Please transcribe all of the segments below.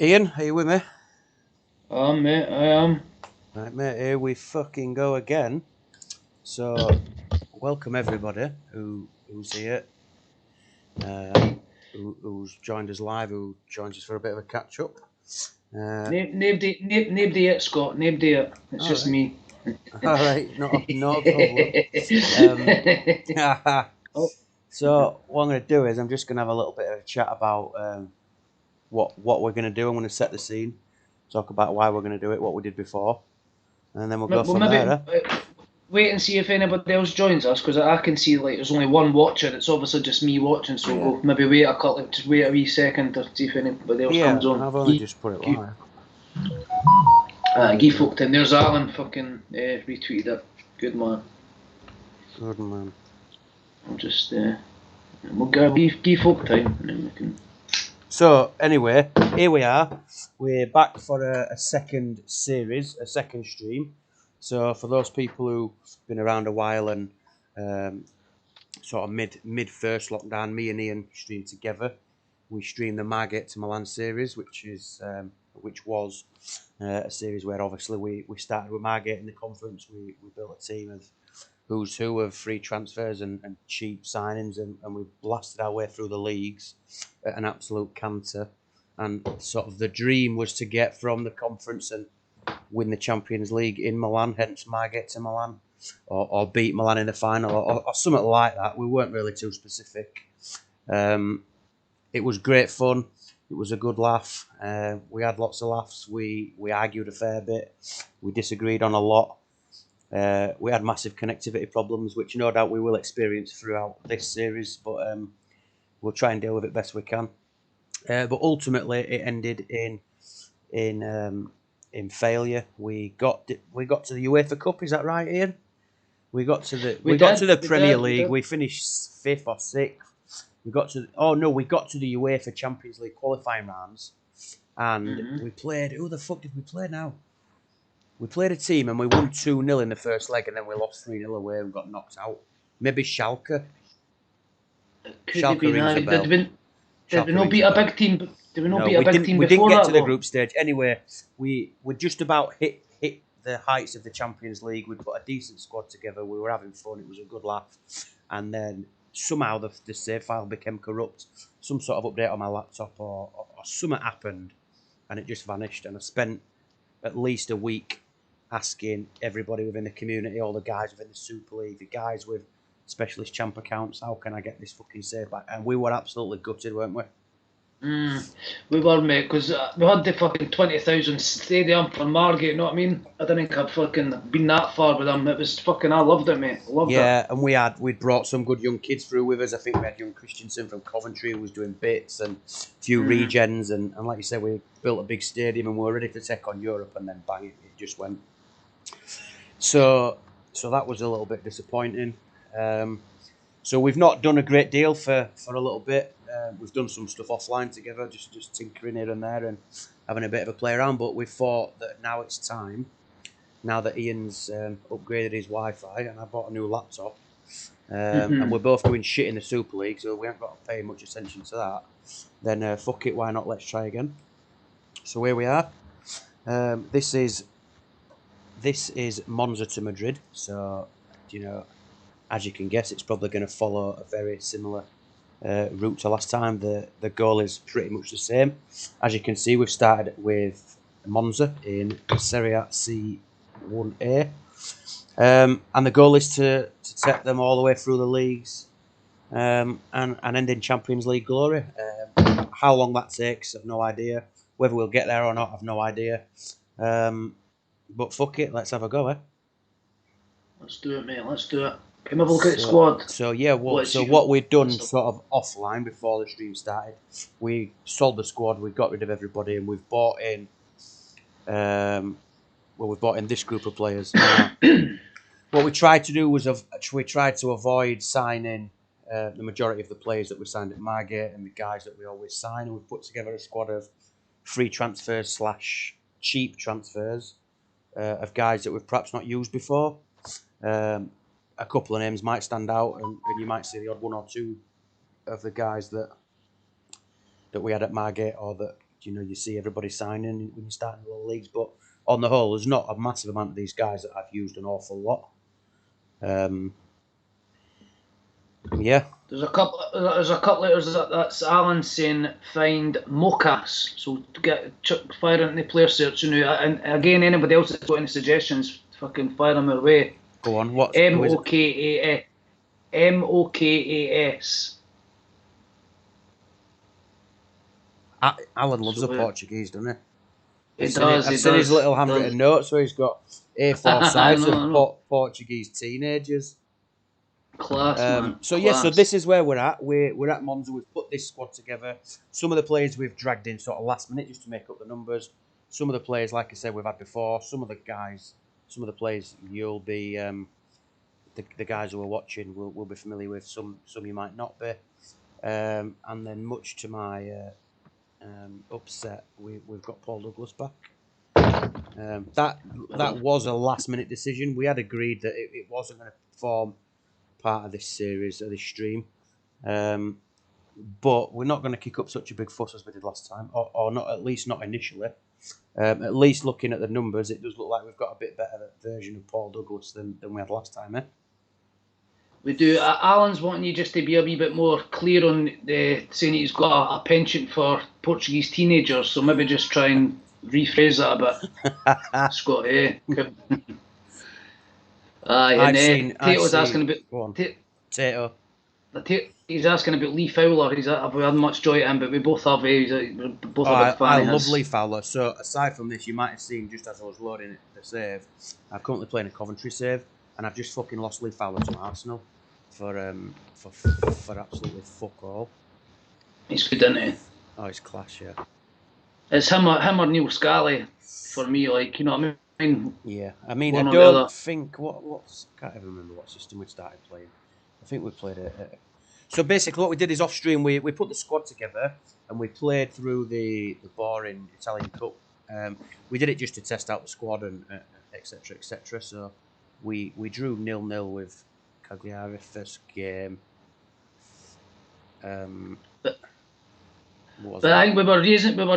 Ian, are you with me? Mate, I am. Right, mate, here we fucking go again. So, welcome everybody who's here, who's joined us live, who joins us for a bit of a catch up. Nobody yet, Scott. Nobody yet. It's All just right, me. all right, no problem. Um, so what I'm going to do is I'm just going to have a little bit of a chat about what we're going to do. I'm going to set the scene, talk about why we're going to do it, what we did before, and then we'll go Well, from there. maybe wait and see if anybody else joins us, because I can see like there's only one watcher. It's obviously just me watching, so Yeah. we'll maybe just wait a wee second to see if anybody else Yeah, comes on. I've only just put it live. Guy folk in there's Alan fucking retweeted it. Good man. Good man. I'll just we'll go Guy folk time, and then we can. So anyway, here we are. We're back for a second series, a second stream. So for those people who've been around a while and sort of mid first lockdown, me and Ian streamed together. We streamed the Margate to Milan series, which was a series where obviously we started with Margate in the conference. We built a team of who's who of free transfers and cheap signings, and we blasted our way through the leagues at an absolute canter. And sort of the dream was to get from the conference and win the Champions League in Milan, hence Margate to Milan, or beat Milan in the final, or something like that. We weren't really too specific. It was great fun. It was a good laugh. We had lots of laughs. We argued a fair bit. We disagreed on a lot. We had massive connectivity problems, which no doubt we will experience throughout this series, but we'll try and deal with it best we can. But ultimately, it ended in failure. We got to the UEFA Cup. Is that right, Ian? We got to the Premier League. We finished fifth or sixth. We got to we got to the UEFA Champions League qualifying rounds, and we played. Who the fuck did we play now? We played a team and we won 2-0 in the first leg, and then we lost 3-0 away and got knocked out. Maybe Schalke. Schalke rings a bell. Did we not beat a big team? Did we not beat a big team we before didn't get that, to the though? group stage. Anyway, we just about hit the heights of the Champions League. We put a decent squad together. We were having fun. It was a good laugh. And then somehow the save file became corrupt. Some sort of update on my laptop or something happened, and it just vanished. And I spent at least a week asking everybody within the community, all the guys within the Super League, the guys with specialist champ accounts, how can I get this fucking save back? And we were absolutely gutted, weren't we? We were, mate, because we had the fucking 20,000 stadium for Margate, you know what I mean? I didn't think I'd fucking been that far with them. It was fucking, I loved it, mate. Loved it. Yeah, and we'd brought some good young kids through with us. I think we had young Christensen from Coventry who was doing bits, and a few regens, and like you said, we built a big stadium and we were ready to take on Europe, and then bang, it just went. So that was a little bit disappointing. So we've not done a great deal for a little bit. We've done some stuff offline together, just tinkering here and there and having a bit of a play around. But we thought that now it's time. Now that Ian's upgraded his Wi-Fi and I bought a new laptop, and we're both doing shit in the Super League, so we haven't got to pay much attention to that. Then fuck it, why not? Let's try again. So here we are. This is Monza to Madrid. So as you can guess, it's probably going to follow a very similar route to last time. The goal is pretty much the same. As you can see, we've started with Monza in Serie C1A. And the goal is to take them all the way through the leagues and end in Champions League glory. How long that takes, I've no idea. Whether we'll get there or not, I've no idea. But fuck it, let's have a go, eh? Let's do it, mate. Let's do it. Come have a look at the squad. So yeah, what we'd done sort of offline before the stream started, we sold the squad, we got rid of everybody, and we've bought in. We've bought in this group of players. What we tried to do was we tried to avoid signing the majority of the players that we signed at Margate and the guys that we always sign, and we put together a squad of free transfers / cheap transfers of guys that we've perhaps not used before. A couple of names might stand out, and you might see the odd one or two of the guys that we had at Margate or that you see everybody signing when you start in the little leagues. But on the whole, there's not a massive amount of these guys that I've used an awful lot. Yeah. There's a couple. That's Alan saying find Mocas. So fire into the player search now. And again, anybody else that's got any suggestions, fucking fire them our way. Go on. What? MokasMokAS. Alan loves the Portuguese, doesn't he? I've seen his little handwritten notes where he's got A4 sides of Portuguese teenagers. Class, man. So so this is where we're at. We're at Monza. We've put this squad together. Some of the players we've dragged in sort of last minute just to make up the numbers. Some of the players, like I said, we've had before. Some of the players you'll be the guys who are watching will be familiar with. Some you might not be. And then much to my upset, we've got Paul Douglas back. That was a last minute decision. We had agreed that it wasn't going to form part of this series or this stream, but we're not going to kick up such a big fuss as we did last time, or not, at least not initially. At least looking at the numbers, it does look like we've got a bit better version of Paul Douglas than we had last time, eh? We do. Alan's wanting you just to be a wee bit more clear on saying he's got a penchant for Portuguese teenagers, so maybe just try and rephrase that a bit. Scott, Tato's asking about. Go on. Tato. He's asking about Lee Fowler. Have we had much joy at him? But we both have. We're both a big fan. I love Lee Fowler. So aside from this, you might have seen just as I was loading the save, I'm currently playing a Coventry save, and I've just fucking lost Lee Fowler to Arsenal for absolutely fuck all. He's good, isn't he? Oh, he's class, yeah. It's him or Neil Scally for me. Like, you know what I mean? Yeah, I mean, I don't think can't even remember what system we started playing. I think we played it. So basically, what we did is off stream. We put the squad together and we played through the boring Italian Cup. We did it just to test out the squad and etc. etc. So we drew 0-0 with Cagliari first game. But I think we were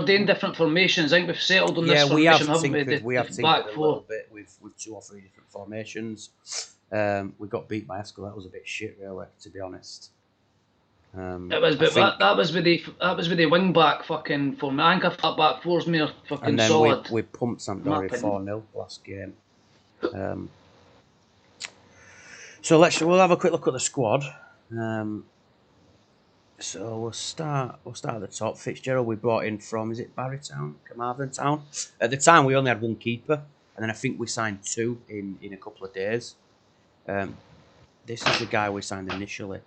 doing different formations. I think we've settled on this formation, haven't we? We have tinkered a little bit with 2 or 3 different formations. We got beat by Esco. That was a bit shit, really, to be honest. That was with the wing back fucking form. I think I thought back four's more fucking and then solid. We pumped Sampdoria 4-0 last game. So we'll have a quick look at the squad. So we'll start at the top. Fitzgerald we brought in from, is it Barrytown, Carmarthen Town? At the time we only had 1 keeper, and then I think we signed 2 in a couple of days. This is the guy we signed initially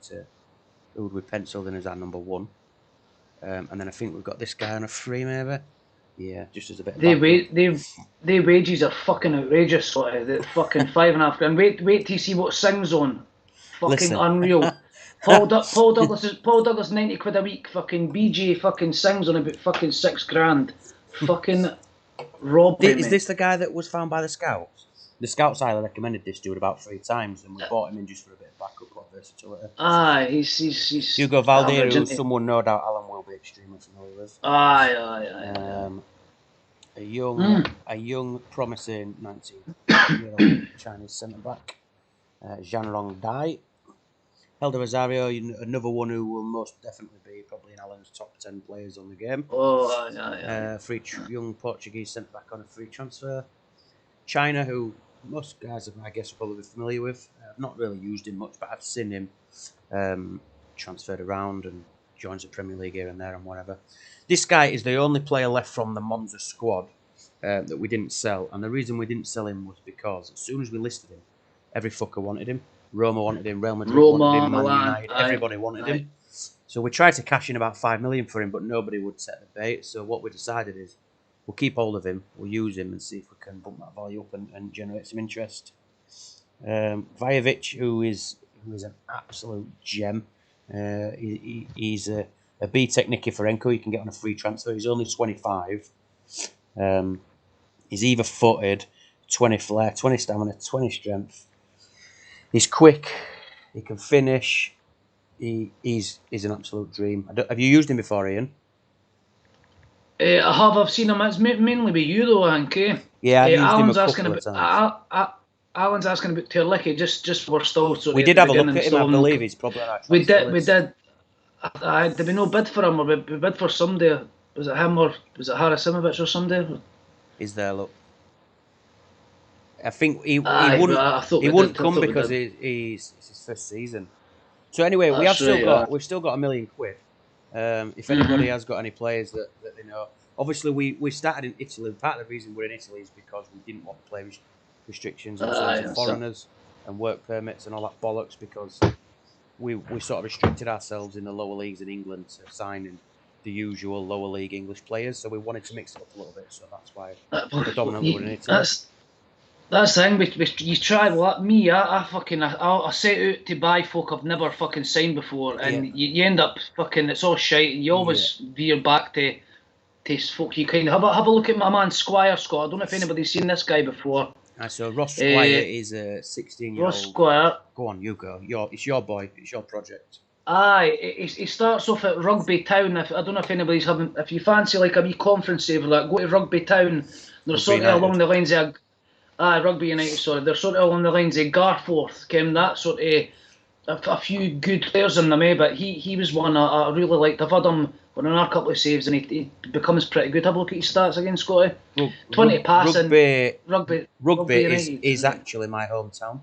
who we penciled in as our number 1. And then I think we've got this guy on a free, maybe. Yeah, just as a bit of their wages are fucking outrageous, the fucking $5.5 grand. Wait till you see what Sing's on. Fucking unreal. Paul Douglas 90 quid a week. Fucking BJ fucking Sing's on about fucking $6 grand. Fucking robbery. Is this the guy that was found by the scouts? The scouts highly recommended this dude about 3 times, and we bought him in just for a bit of backup or versatility. Aye, he's Hugo Valdir, who someone no doubt Alan will be extremely familiar with. Aye. A young, promising 19-year-old Chinese centre back, Zhanrong Dai. Helder Rosario, another one who will most definitely be probably in Alan's top 10 players on the game. Oh, aye. Young Portuguese centre back on a free transfer. China, who most guys, I guess, are probably familiar with. I've not really used him much, but I've seen him transferred around and joins the Premier League here and there and whatever. This guy is the only player left from the Monza squad that we didn't sell. And the reason we didn't sell him was because as soon as we listed him, every fucker wanted him. Roma wanted him, Real Madrid wanted him, Man United, everybody wanted him. So we tried to cash in about 5 million for him, but nobody would set the bait. So what we decided is we'll keep hold of him, we'll use him and see if we can bump that value up and generate some interest. Vajovic, who is an absolute gem. He's a B-Tech Nicky Ferenko. You can get on a free transfer. He's only 25. He's either footed, 20 flair, 20 stamina, 20 strength. He's quick. He can finish. He's an absolute dream. Have you used him before, Ian? I've seen him. It's mainly with you though, I think. Yeah, I've used him a Alan's asking couple of about. times. Alan's asking about Terlicky. Just we're still sort We of at did the have a look beginning. at him. I Still, believe he's probably on our we transfer did. We list. did. Did we no bid for him, or we bid for somebody? Was it him or was it Harasimovic or somebody? Is there? Look, I think he Aye, wouldn't. I thought He we wouldn't did. I come thought we because did. it's his first season. So anyway, That's right. we've still got £1 million. If anybody Mhm. has got any players that they know, obviously we started in Italy. Part of the reason we're in Italy is because we didn't want to play restrictions in terms Aye, of that's it. foreigners and work permits and all that bollocks, because we sort of restricted ourselves in the lower leagues in England to signing the usual lower league English players. So we wanted to mix it up a little bit. So that's why predominantly we're in Italy. That's the thing. You try. Well, me, I set out to buy folk I've never fucking signed before, and Yeah. you end up fucking. It's all shite, and you always veer back to folk. You kind of have a look at my man Squire Scott. I don't know if anybody's seen this guy before. So Ross Squire is a 16-year-old. Ross Squire. Go on, you go. It's your boy. It's your project. Aye, he starts off at Rugby Town. I don't know if anybody's having. If you fancy like a wee conference saver, like go to Rugby Town. They're Rugby sort of United. along the lines of. Rugby United. Sorry, they're sort of along the lines of Garforth. Came that sort of a few good players in them, but he was one I really liked. I've had him on a couple of saves, and he becomes pretty good. Have a look at his stats again, Scotty. 20 passing. Rugby is actually my hometown.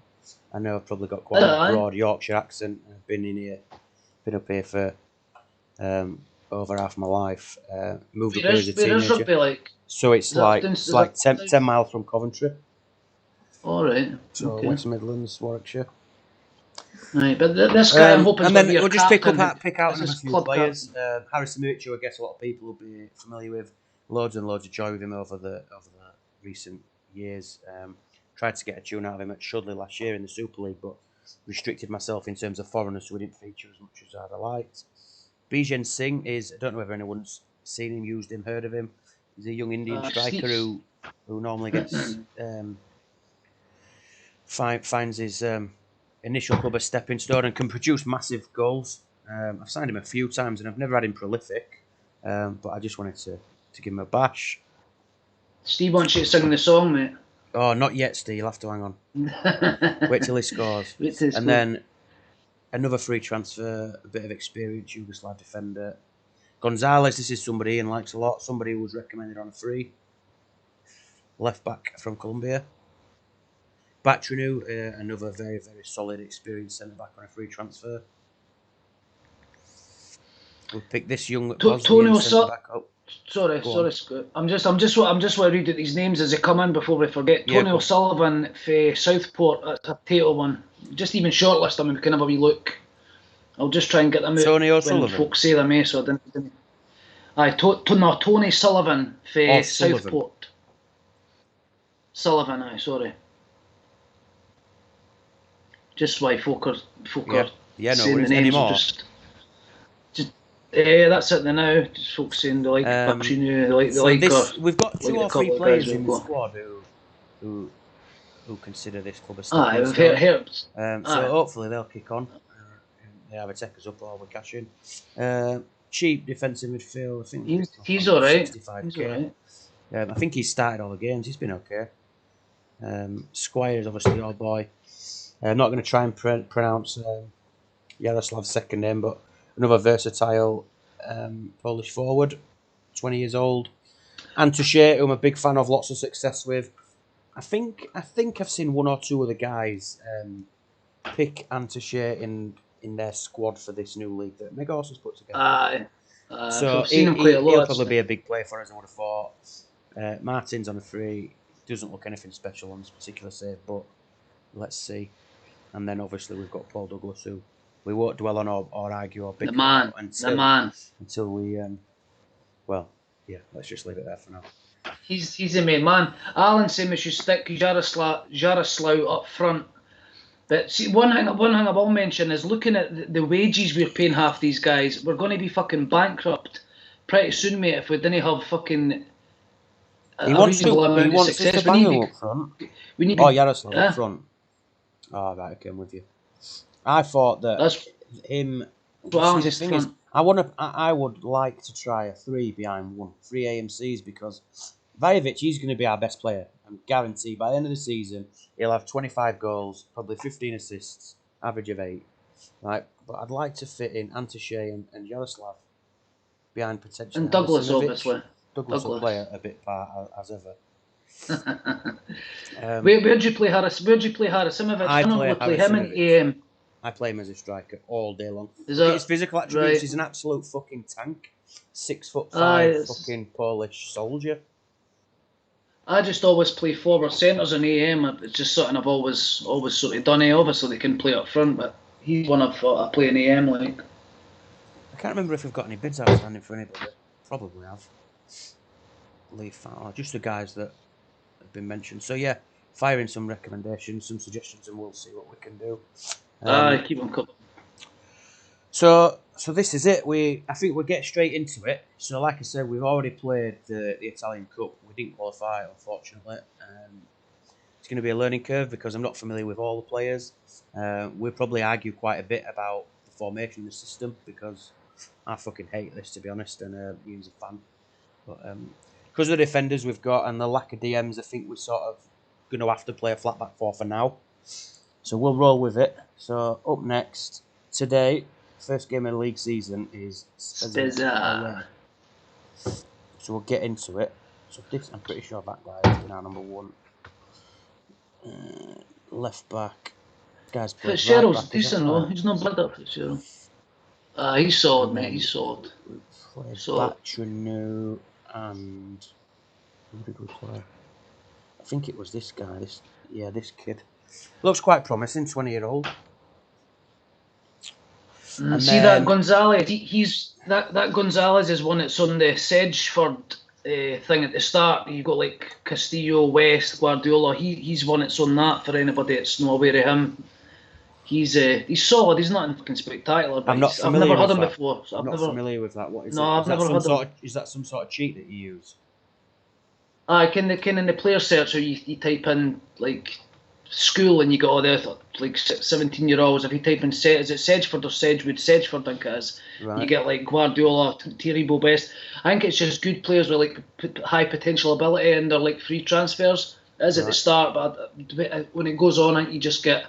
I know I've probably got quite a broad Yorkshire accent. I've been up here for over half my life. Moved up here as a teenager. Where's Rugby like? So it's like 10 miles from Coventry. All right. So okay. West Midlands, Warwickshire. Right, but this guy I'm hoping. And then we'll just pick out another few players. Harasimovic, who I guess a lot of people will be familiar with. Loads and loads of joy with him over the recent years. Tried to get a tune out of him at Shudley last year in the Super League, but restricted myself in terms of foreigners, so he didn't feature as much as I'd have liked. Bijan Singh I don't know whether anyone's seen him, used him, heard of him. He's a young Indian striker who normally gets finds his initial club a stepping stone and can produce massive goals. I've signed him a few times and I've never had him prolific, but I just wanted to give him a bash. Steve wants you to sing the song, mate. Oh, not yet, Steve. You'll have to hang on. Wait till he scores. And then another free transfer, a bit of experience, Yugoslav defender. Gonzalez, this is somebody Ian likes a lot. Somebody who was recommended on a free. Left back from Colombia. Batrinu, another very, very solid, experienced centre back on a free transfer. We'll pick this young Bosnian centre back up. Sorry, Scott. I'm just worried at these names as they come in before we forget. Tony O'Sullivan for Southport. That's a tail one. Just even shortlist them and we can have a wee look. I'll just try and get them out Tony O'Sullivan. When folks say them, so I didn't. Aye, Tony Sullivan for Southport. Sullivan, aye, sorry. Just why folk are saying the names. That's it now. Just folks saying they like Batrinu, we've got two or three players in the squad who consider this club a stepping stone. So hopefully they'll kick on. They either take us up or we cash in. Cheap defensive midfield. I think he's all right. 65k. I think he's started all the games. He's been okay. Squire is obviously your boy. I'm not going to try and pronounce Yaroslav's second name, but another versatile Polish forward, 20 years old. Antuche, who I'm a big fan of, lots of success with. I think I've seen one or two of the guys pick Antuche in their squad for this new league that Megos has put together. So I've seen him quite a lot. He'll probably be a big player for us, I would have thought. Martin's on a free. Doesn't look anything special on this particular save, but let's see. And then obviously we've got Paul Douglas, who we won't dwell on or argue or big until we let's just leave it there for now. He's the main man. Alan said we should stick Jaroslaw up front. But see, one thing I will mention is looking at the wages we're paying half these guys, we're going to be fucking bankrupt pretty soon, mate, if we didn't have fucking He wants to bang up front. Jaroslaw up front. Oh, right, okay, I'm with you. I thought that that's him. well, the thing is, I would like to try a 3 behind 1, 3 AMCs, because Vajovic, he's going to be our best player. I'm guaranteed by the end of the season he'll have 25 goals, probably 15 assists, average of 8. Right, but I'd like to fit in Antuche and Yaroslav behind potentially And Douglas, Simovic. obviously. Douglas will play a bit part as ever. Where'd you play Harasimovic? I normally play him in AM. I play him as a striker all day long. Look at his physical attributes. Right. He's an absolute fucking tank. 6'5" fucking Polish soldier. I just always play forward centres in AM. It's just something I've always sort of done. Obviously they can play up front, but he's one I play in AM like. I can't remember if we've got any bids outstanding for anybody. Probably have. Leaf or just the guys that have been mentioned. So yeah, fire in some recommendations, some suggestions, and we'll see what we can do. Keep on coming. So this is it. I think we'll get straight into it. So like I said, we've already played the Italian Cup. We didn't qualify, unfortunately. It's going to be a learning curve because I'm not familiar with all the players. We'll probably argue quite a bit about the formation and the system because I fucking hate this, to be honest, and Ian's a fan. But because of the defenders we've got and the lack of DMs, I think we're sort of going to have to play a flat back 4 for now. So we'll roll with it. So up next, today, first game of the league season is Spezia. So we'll get into it. So this, I'm pretty sure that guy is our number 1. Left back. Guy's Fitzgerald's right decent though. He's not bad at Fitzgerald. He's solid, mate. He's solid. Batranu and who did we play? I think it was this guy. This kid. Looks quite promising, 20-year-old. See that Gonzalez? That Gonzalez is one that's on the Sedgeford thing at the start. You've got like Castillo, West, Guardiola. He's one that's on that for anybody that's not aware of him. He's solid. He's not fucking spectacular. But I've never heard him before. So I'm not familiar with that. What is it? I've never heard him. Is that some sort of cheat that you use? Can in the player searcher you type in like school and you got all the like 17-year-olds. If you type in is it Sedgeford or Sedgwood? Sedgeford, I think it is. Right. You get like Guardiola, Thierry Best. I think it's just good players with like high potential ability and they're like free transfers. It is at the start, but when it goes on, you just get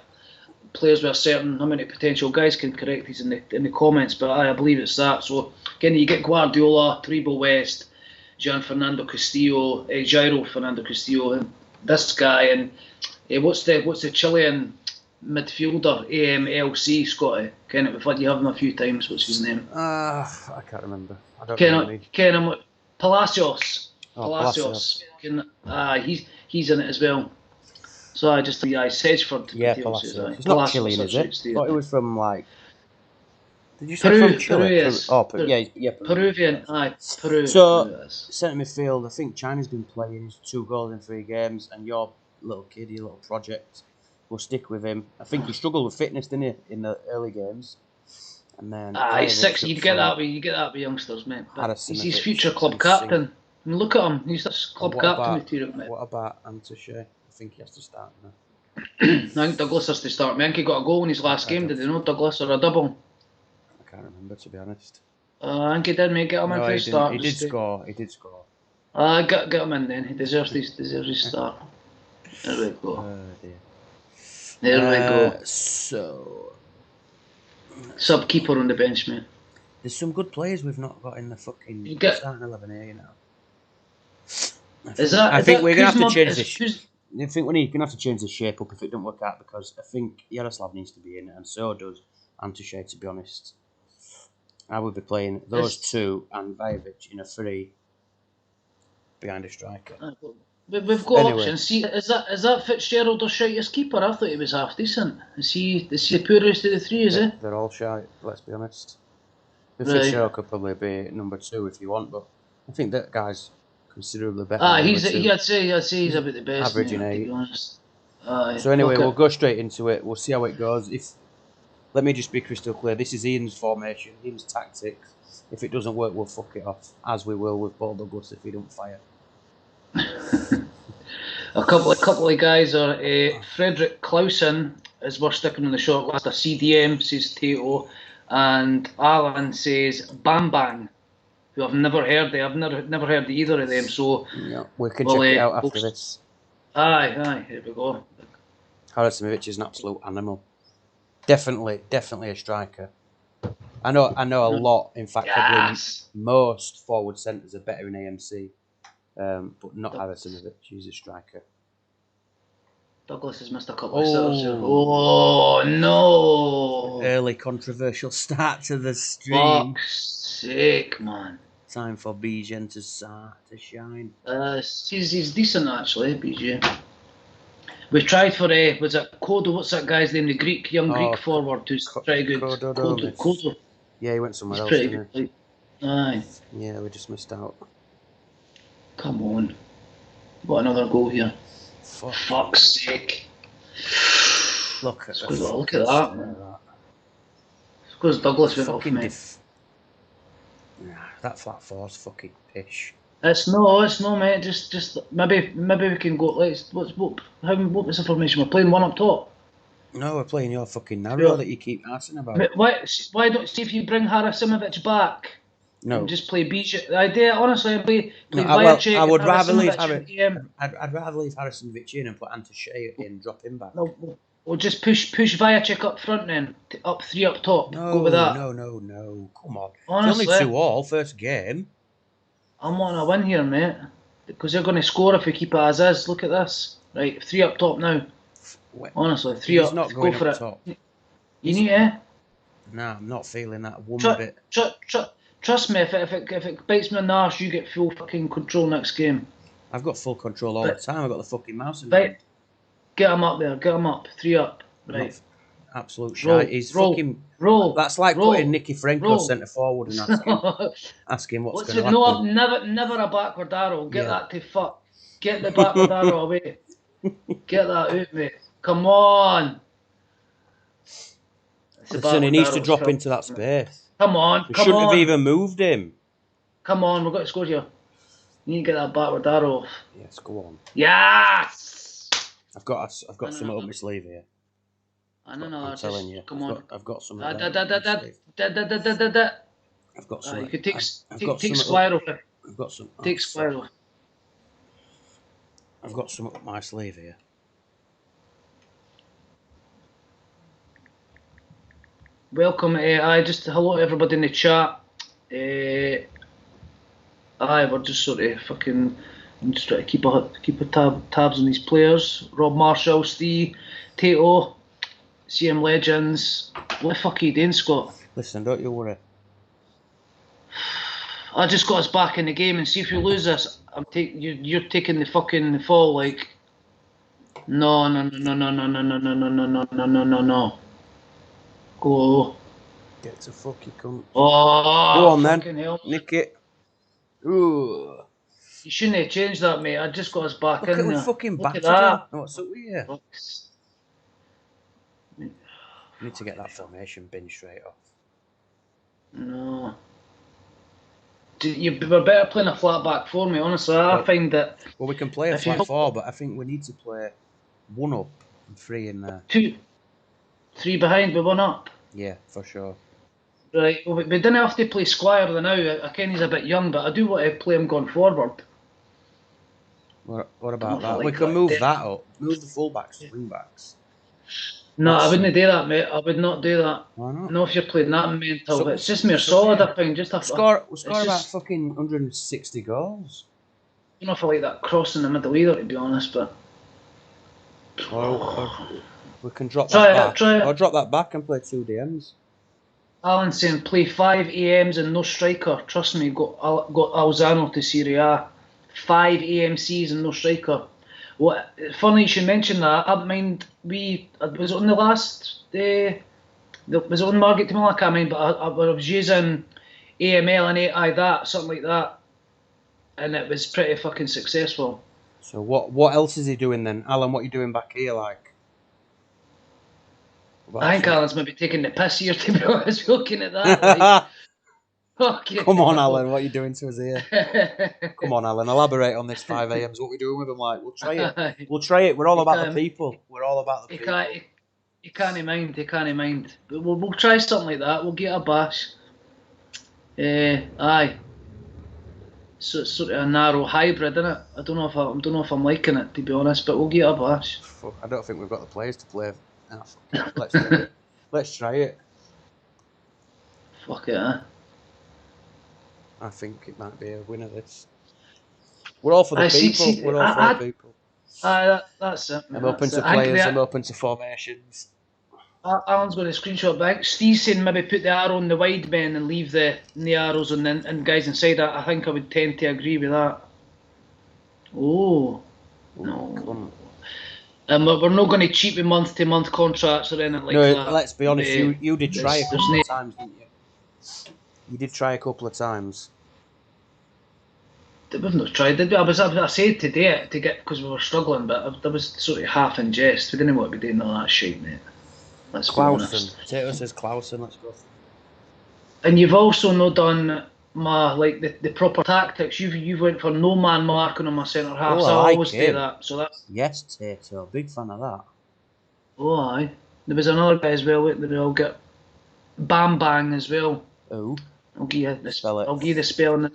players with a certain amount of potential. Guys can correct these in the comments, but I believe it's that. So again, you get Guardiola, Taribo West, Jairo Fernando Castillo, and this guy, and what's the Chilean midfielder, AMLC, Scotty? You have him a few times. What's his name? I can't remember. I don't know. Palacios. Palacios. He's in it as well. So I just Sedgeford. Yeah, Palacios. He's not Chilean, is it? I thought he was from like. Did you say Peru, from Chile? Peru, yes. Peruvian. Peru. So, centre midfield, I think China's been playing 2 goals in 3 games, and your little project will stick with him. I think he struggled with fitness, didn't he, in the early games? And then he's 6. You get that with youngsters, mate. He's his future club captain. I mean, look at him. He's this club captain material, mate. What about Antuche? I think he has to start now. I think Douglas has to start. I think he got a goal in his last game. Did he not, Douglas, or a double? I can't remember, to be honest. I think he did, mate. Get him in for the start. He did score. Get him in then. He deserves his start. There we go. There we go. So, sub keeper on the bench, mate. There's some good players we've not got in the fucking starting 11 here, you know. I think we're going to have to change this. I think we're going to have to change the shape up if it doesn't work out, because I think Yaroslav needs to be in, and so does Antuche, to be honest. I would be playing those 2 and Vajovic in a 3 behind a striker. We've got options. See, is that Fitzgerald or shite as keeper? I thought he was half decent. Is he the poorest of the 3? Is he? They're all shite. Let's be honest. Fitzgerald could probably be number 2 if you want, but I think that guy's considerably better. I'd say he's about the best. Averaging 8. To be honest. So anyway, we'll go straight into it. We'll see how it goes. Let me just be crystal clear. This is Ian's formation, Ian's tactics. If it doesn't work, we'll fuck it off, as we will with Paul Douglas if he don't fire. A couple of guys are Frederick Clausen, as we're sticking on the short list. A CDM, says Tato. and Alan says Bang Bang, who I've never heard of. I've never heard of either of them. So No, we can check it out after this. Aye, here we go. Harasimovic is an absolute animal. Definitely a striker. I know a lot. In fact, probably most forward centres are better in AMC, but not Harasimovic. He's a striker. Douglas has missed a couple of sitters here. Oh no! Early controversial start to the stream. Fuck's sake, man. Time for Bijan to shine. He's decent actually, BJ. We tried for was it Kodo? What's that guy's name? The young Greek forward who's pretty good. Kodo. Yeah, he went somewhere else. Pretty good. Like, aye. Yeah, we just missed out. Come on. Got another goal here. Fuck's sake. Look at that. Because Douglas went off me. That flat four's fucking pish. It's no, mate. Just maybe we can go. What was the formation? We're playing one up top. No, we're playing your fucking narrow that you keep asking about. Why don't see if you bring Harasimovic back? No, and just play Bijan. The idea, honestly, play I would rather leave I'd rather leave Harasimovic in and put Antoshea in, drop him back. No, we'll just push Vajacek up front then, up 3 up top. Go with that. No. Come on. Honestly, it's only 2-2 first game. I'm wanting a win here, mate, because they're going to score if we keep it as is. Look at this. Right, 3 up top now. Honestly, 3 up. Not going go for up it. Top. You need it. Nah, I'm not feeling that one bit. Trust me, if it bites me on the arse, you get full fucking control next game. I've got full control all the time. I've got the fucking mouse in right. Get him up there. Get him up. 3 up. Right. Absolute shite. He's fucking... Roll. That's like putting Nicky Franco centre forward and asking what's going to happen. Never a backward arrow. Get that to fuck. Get the backward arrow away. Get that out, mate. Come on. Listen, he needs to drop into that space. Come on, we shouldn't have even moved him. Come on, we've got to score here. You need to get that backward arrow off. Yes, go on. Yes! I've got something up my sleeve here. I'm telling you. Come on. I've got something I've got something. You could take Squire off it. I've got some. Take Squire off. I've got something up my sleeve here. Welcome, just hello to everybody in the chat. We're just sort of fucking just trying to keep tabs on these players. Rob Marshall, Steve, Tato, CM Legends. What the fuck are you doing, Scott? Listen, don't you worry. I just got us back in the game, and see if you lose this, you're taking the fucking fall. Like, no. Go. Get to fucking cunt. Oh, go on then. Nick it. Ooh. You shouldn't have changed that, mate. I just got us back in there. Look at fucking back that. What's up with you? You need to get that formation bin straight off. No. You were better playing a flat back for me, honestly. I find that... Well, we can play a flat 4, but I think we need to play 1 up and 3 in there. 3 behind with 1 up. Yeah, for sure. Right, well, we didn't have to play Squire now. I ken he's a bit young, but I do want to play him going forward. What about that? We can move that up. Move the fullbacks to wingbacks. No, I wouldn't do that, mate. I would not do that. Why not? No, if you're playing that mental. But it's just more solid, I think. We'll score about fucking 160 goals. I don't know if I like that cross in the middle either, to be honest, but... We can drop that back. Or drop that back and play 2 DMs. Alan's saying play 5 AMs and no striker. Trust me, got Alzano to Serie A. 5 AMCs and no striker. What? Funny you should mention that. I mind was it on the last day? Was it on Margaret Tamil? I can't mind, but I was using AML and AI that something like that, and it was pretty fucking successful. So what else is he doing then, Alan? What are you doing back here, like? I think Alan's maybe taking the piss here, to be honest, looking at that. Like, come on, Alan, what are you doing to us here? Come on, Alan, elaborate on this 5 AMs. What are we doing with them? Like, we'll try it. We'll try it. We're all about the people. We're all about the people. You can't mind. But we'll try something like that. We'll get a bash. Aye. So it's sort of a narrow hybrid, isn't it? I don't know if I'm liking it, to be honest, but we'll get a bash. I don't think we've got the players to play. Ah, fuck it. Let's do it. Let's try it. Fuck it, eh? I think it might be a winner. This. We're all for the people. We're all for the people. That's it. I'm open to players. I'm open to formations. Alan's got a screenshot back. Steve's saying maybe put the arrow on the wide men and leave the arrows on and guys inside. I think I would tend to agree with that. Oh, no. We're not going to cheat with month-to-month contracts or anything like that. No, let's be honest. You did try a couple of times, didn't you? You did try a couple of times. We've not tried, did we? I said today to get because we were struggling, but that was sort of half in jest. We didn't want to be doing all that shit, mate. Let's be honest. Tato says Clausen. Let's go. And you've also not done the proper tactics. You went for no man marking on my centre half. So I always do that. So that's yes, Tato. Big fan of that. Oh aye. There was another guy as well that we all get Bam Bang as well. Oh. I'll give you the spell it. I'll give you the spelling now.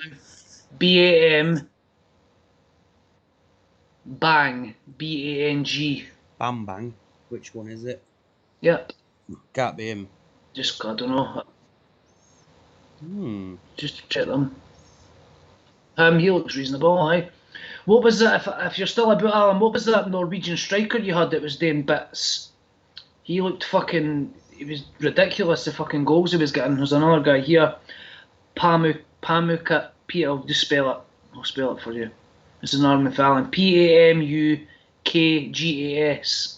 BAM Bang BANG. Bam Bang. Which one is it? Yep. Can't be him. Just I don't know. Just check them. He looks reasonable, aye. What was that? If you're still about Alan, what was that Norwegian striker you had that was doing bits? He looked fucking. It was ridiculous the fucking goals he was getting. There's another guy here, Pamuka. Peter, I'll just spell it. I'll spell it for you. This is Norman Fallon. PAMUKGAS.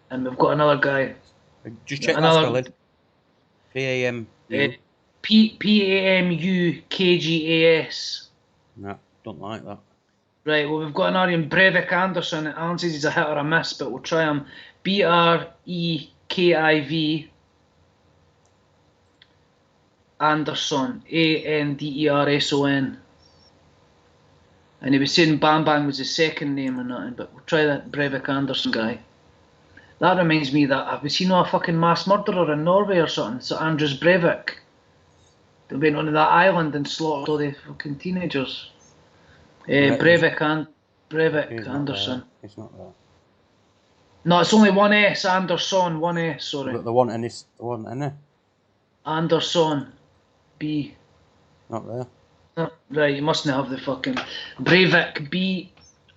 And we've got another guy. Just check that spelling. PAMUKGAS. No, don't like that. Right, well, we've got an Aryan Breivik Anderson. Alan says he's a hit or a miss, but we'll try him. BREKIV Anderson. ANDERSON. And he was saying Bam Bang was his second name or nothing, but we'll try that Breivik Anderson guy. That reminds me that was he not a fucking mass murderer in Norway or something? So Anders Breivik. They went onto that island and slaughtered all the fucking teenagers. Breivik Anderson. It's not that. No, it's only one S. Anderson, one S. Sorry. But the one in it. Anderson, B. Not there. Right, you mustn't have the fucking Breivik,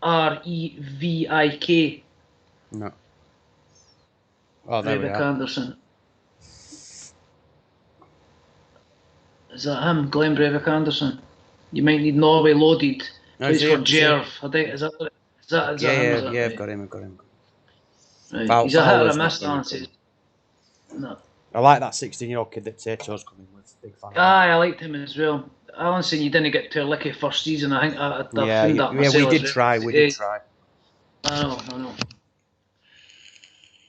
BREVIK. No. Oh, there we are. Anderson. Is that him, Glenn Breivik Anderson? You might need Norway loaded. Plays for Jerv. Is that him? Yeah, I've got him. Right. He's a hit or a miss, Nancy. No. I like that 16-year-old kid that Tato's coming with. Big fan. Aye, I liked him as well. Alan saying you didn't get to a licky first season. I think I found that myself. Yeah, we did try. I know.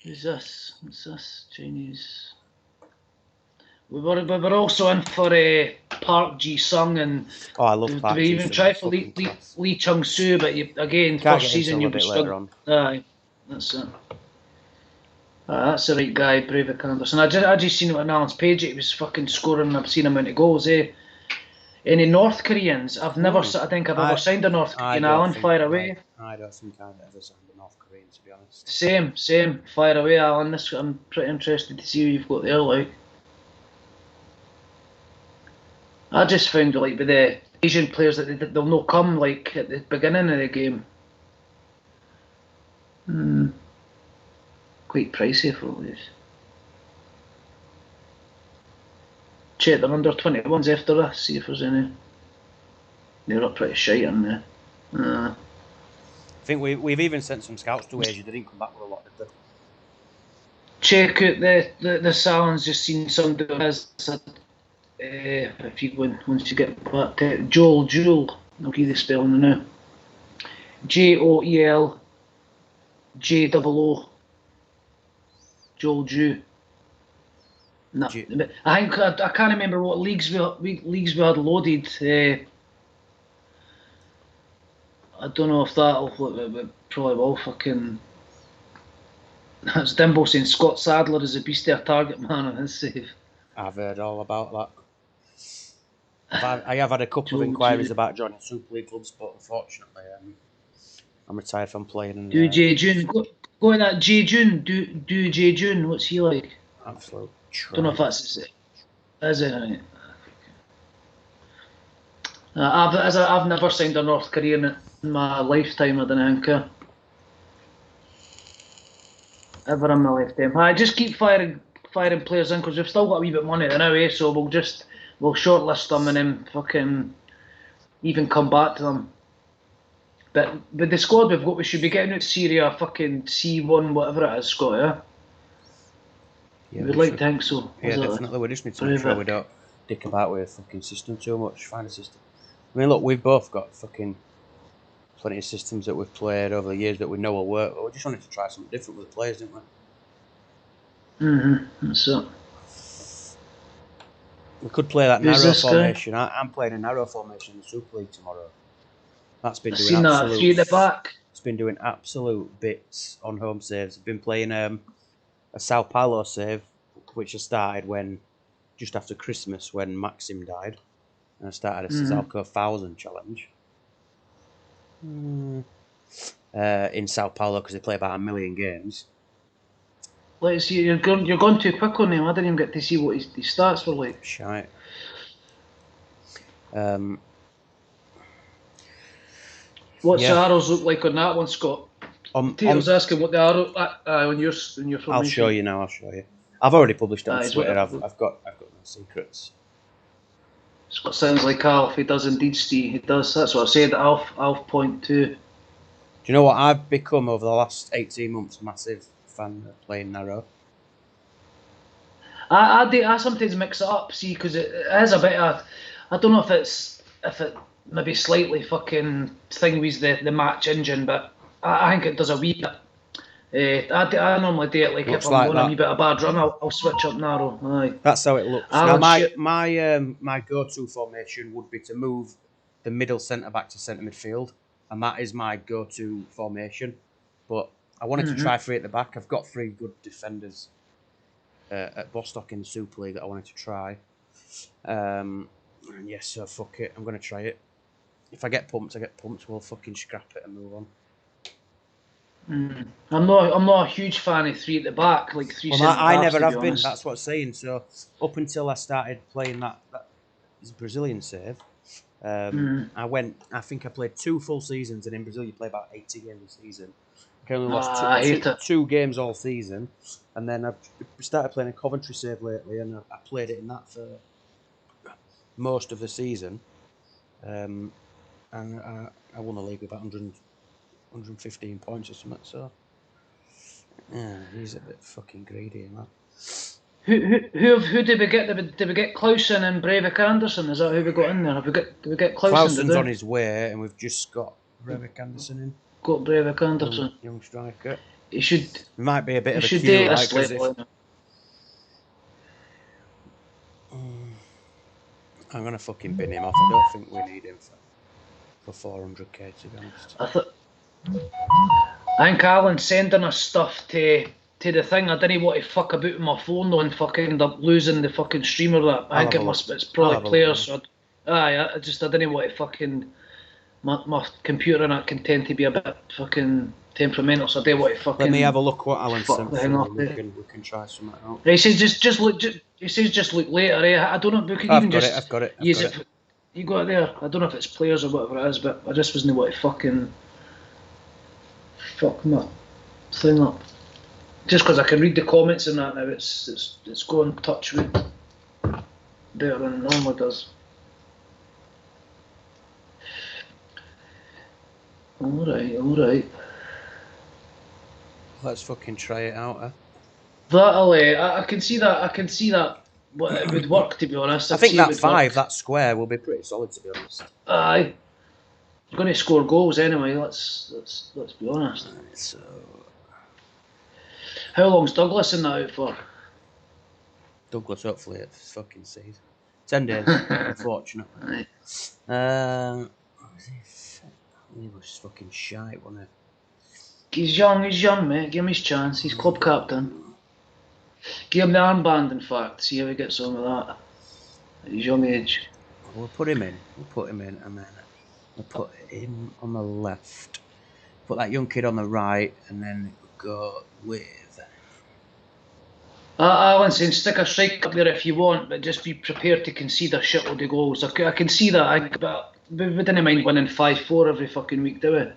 Who's this? What's this? Chinese. We were also in for Park Ji Sung and. Oh, I love Park Ji. We even tried for Lee Chung Soo, but again, first season you'll be struggling. Aye, that's it. That's the right guy, Breivik Anderson. I just seen it on Alan's page. It was fucking scoring. I've seen him amount of goals. Any North Koreans? I think I've ever signed a North Korean. Alan, fire away. I don't think I've ever signed a North Korean, to be honest. Same. Fire away, Alan. I'm pretty interested to see who you've got there, like. I just found like with the Asian players that they'll not come like at the beginning of the game. Quite pricey for all these. Check their under 21s after this, see if there's any. They're up pretty shite in there. I think we've even sent some scouts to Asia. They didn't come back with a lot, did they? Check out the salons. Just seen somebody has. If you go once you get back to Joel, I'll give you the spelling now. JOEL JOO. Joel Jew. No, I think I can't remember what leagues we had loaded. I don't know if that'll probably will fucking. That's Dimble saying Scott Sadler is a beastly target man on his save. I've heard all about that. I have had a couple of Told inquiries you. about joining Super League clubs, but unfortunately, I'm retired from playing. And, Do Jay June. Go to that Jay June. Do Jay June. What's he like? Absolute Don't know if tripe. that's it. Is it? Right? I've never signed a North Korean in my lifetime. I don't think. Ever in my lifetime. I just keep firing players in because we've still got a wee bit of money anyway, so we'll shortlist them and then fucking even come back to them. But with the squad we've got, we should be getting out Syria fucking C1, whatever it is, Scott, yeah? Yeah, We'd like to think so. Yeah, definitely. We just need to make sure we don't dick about with a fucking system too much. Find a system. I mean, look, we've both got fucking plenty of systems that we've played over the years that we know will work, but we just wanted to try something different with the players, didn't we? That's it. We could play that Who's narrow this formation. I'm playing a narrow formation in the Super League tomorrow. That's been I've doing seen that, absolute. 3 at the back. It's been doing absolute bits on home saves. I've been playing a Sao Paulo save, which I started when just after Christmas when Maxim died, and I started a Zalco 1000 challenge in Sao Paulo because they play about 1 million games. Let's see, you're going too quick on him. I didn't even get to see what his stats were like. Shite. What's the arrows look like on that one, Scott? Taylor's asking what the arrow on your formation. I'll show you now. I'll show you. I've already published it on Twitter. I've got no secrets. Scott sounds like Alf. He does indeed, Steve. He does. That's what I said. Alf point two. Do you know what I've become over the last 18 months? Massive fan of playing narrow. I sometimes mix it up, see, because it is a bit of, I don't know if it maybe slightly fucking thing with the match engine, but I think it does a wee bit. I normally do it like if I'm like going a wee bit of a bad run, I'll switch up narrow. Aye. That's how it looks. Now my go-to formation would be to move the middle centre back to centre midfield, and that is my go-to formation. But I wanted to try 3 at the back. I've got 3 good defenders at Bostock in the Super League that I wanted to try. And yes, so fuck it. I'm going to try it. If I get pumped, I get pumped. We'll fucking scrap it and move on. I'm not a huge fan of 3 at the back, like 3 centre backs. I never have been. That's what I'm saying. So up until I started playing that Brazilian save, I think I played 2 full seasons, and in Brazil you play about 80 games a season. I only lost 2 games all season, and then I've started playing a Coventry save lately, and I played it in that for most of the season, and I won the league with about 115 points or something. So yeah, he's a bit fucking greedy, man. Who did we get? Did we get Clausen and Breivik Anderson? Is that who we got in there? Did we get Clausen? Clausen's on his way, and we've just got Breivik Anderson in. Got Breivik Anderson. Young striker. He should. It might be a bit of a cue, like, I'm gonna fucking bin him off. I don't think we need him for 400k, to be honest. I think Alan's sending us stuff to the thing. I didn't want to fuck about with my phone though and fucking end up losing the fucking stream or that. I think it's probably players. So I didn't want to fucking my computer and that can tend to be a bit fucking temperamental, so I didn't want to fucking. Let me have a look what Alan sent. We can try something out. He says just look. He says just look later. I don't know. We could even just. I've got it. You got it there. I don't know if it's players or whatever it is, but I just wasn't want to fucking fuck my thing up. Just because I can read the comments and that now, it's going touch with better than it normally does. All right. Let's fucking try it out, eh? I can see that. But it would work, to be honest. I think that 5, that square, will be pretty solid, to be honest. Aye. You're going to score goals anyway. Let's be honest. Right, so, how long's Douglas in that out for? Douglas, hopefully, it's fucking season. 10 days, unfortunately. He was fucking shite, wasn't He's young, mate. Give him his chance. He's club captain. Give him the armband, in fact. See how he gets on with that. At his young age. We'll put him in. And then we'll put him on the left. Put that young kid on the right, and then go with. Alan saying stick a strike up there if you want, but just be prepared to concede a shitload of goals. I can see that, but we didn't mind winning 5-4 every fucking week, do we?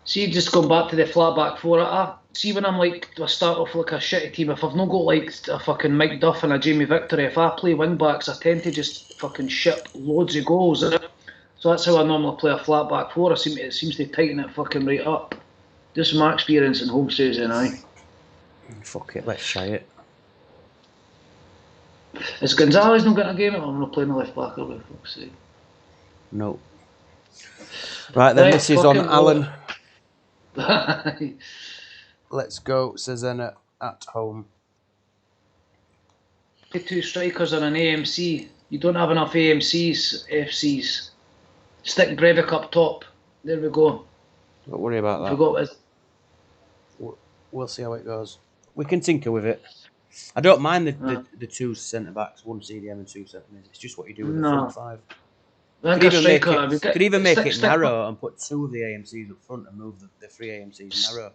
See, just going back to the flat back four, see when I'm like, do I start off like a shitty team? If I've not got like a fucking Mike Duff and a Jamie Victory, if I play wing backs, I tend to just fucking ship loads of goals. So that's how I normally play a flat back four. It seems to tighten it fucking right up. Just my experience in home says then, aye. Fuck it, let's try it. Is Gonzalez not getting a game? I'm not playing the left back, are we? Fuck's sake. No. Right then, this is on Alan. Let's go, Cezanne at home. 2 strikers and an AMC. You don't have enough AMCs, FCs. Stick Breivik up top. There we go. Don't worry about that. Forgot it. We'll see how it goes. We can tinker with it. I don't mind the 2 centre backs, 1 CDM and 2 centre mids. It's just what you do with the front 5. Could even make it narrow and put 2 of the AMCs up front and move the 3 AMCs narrow.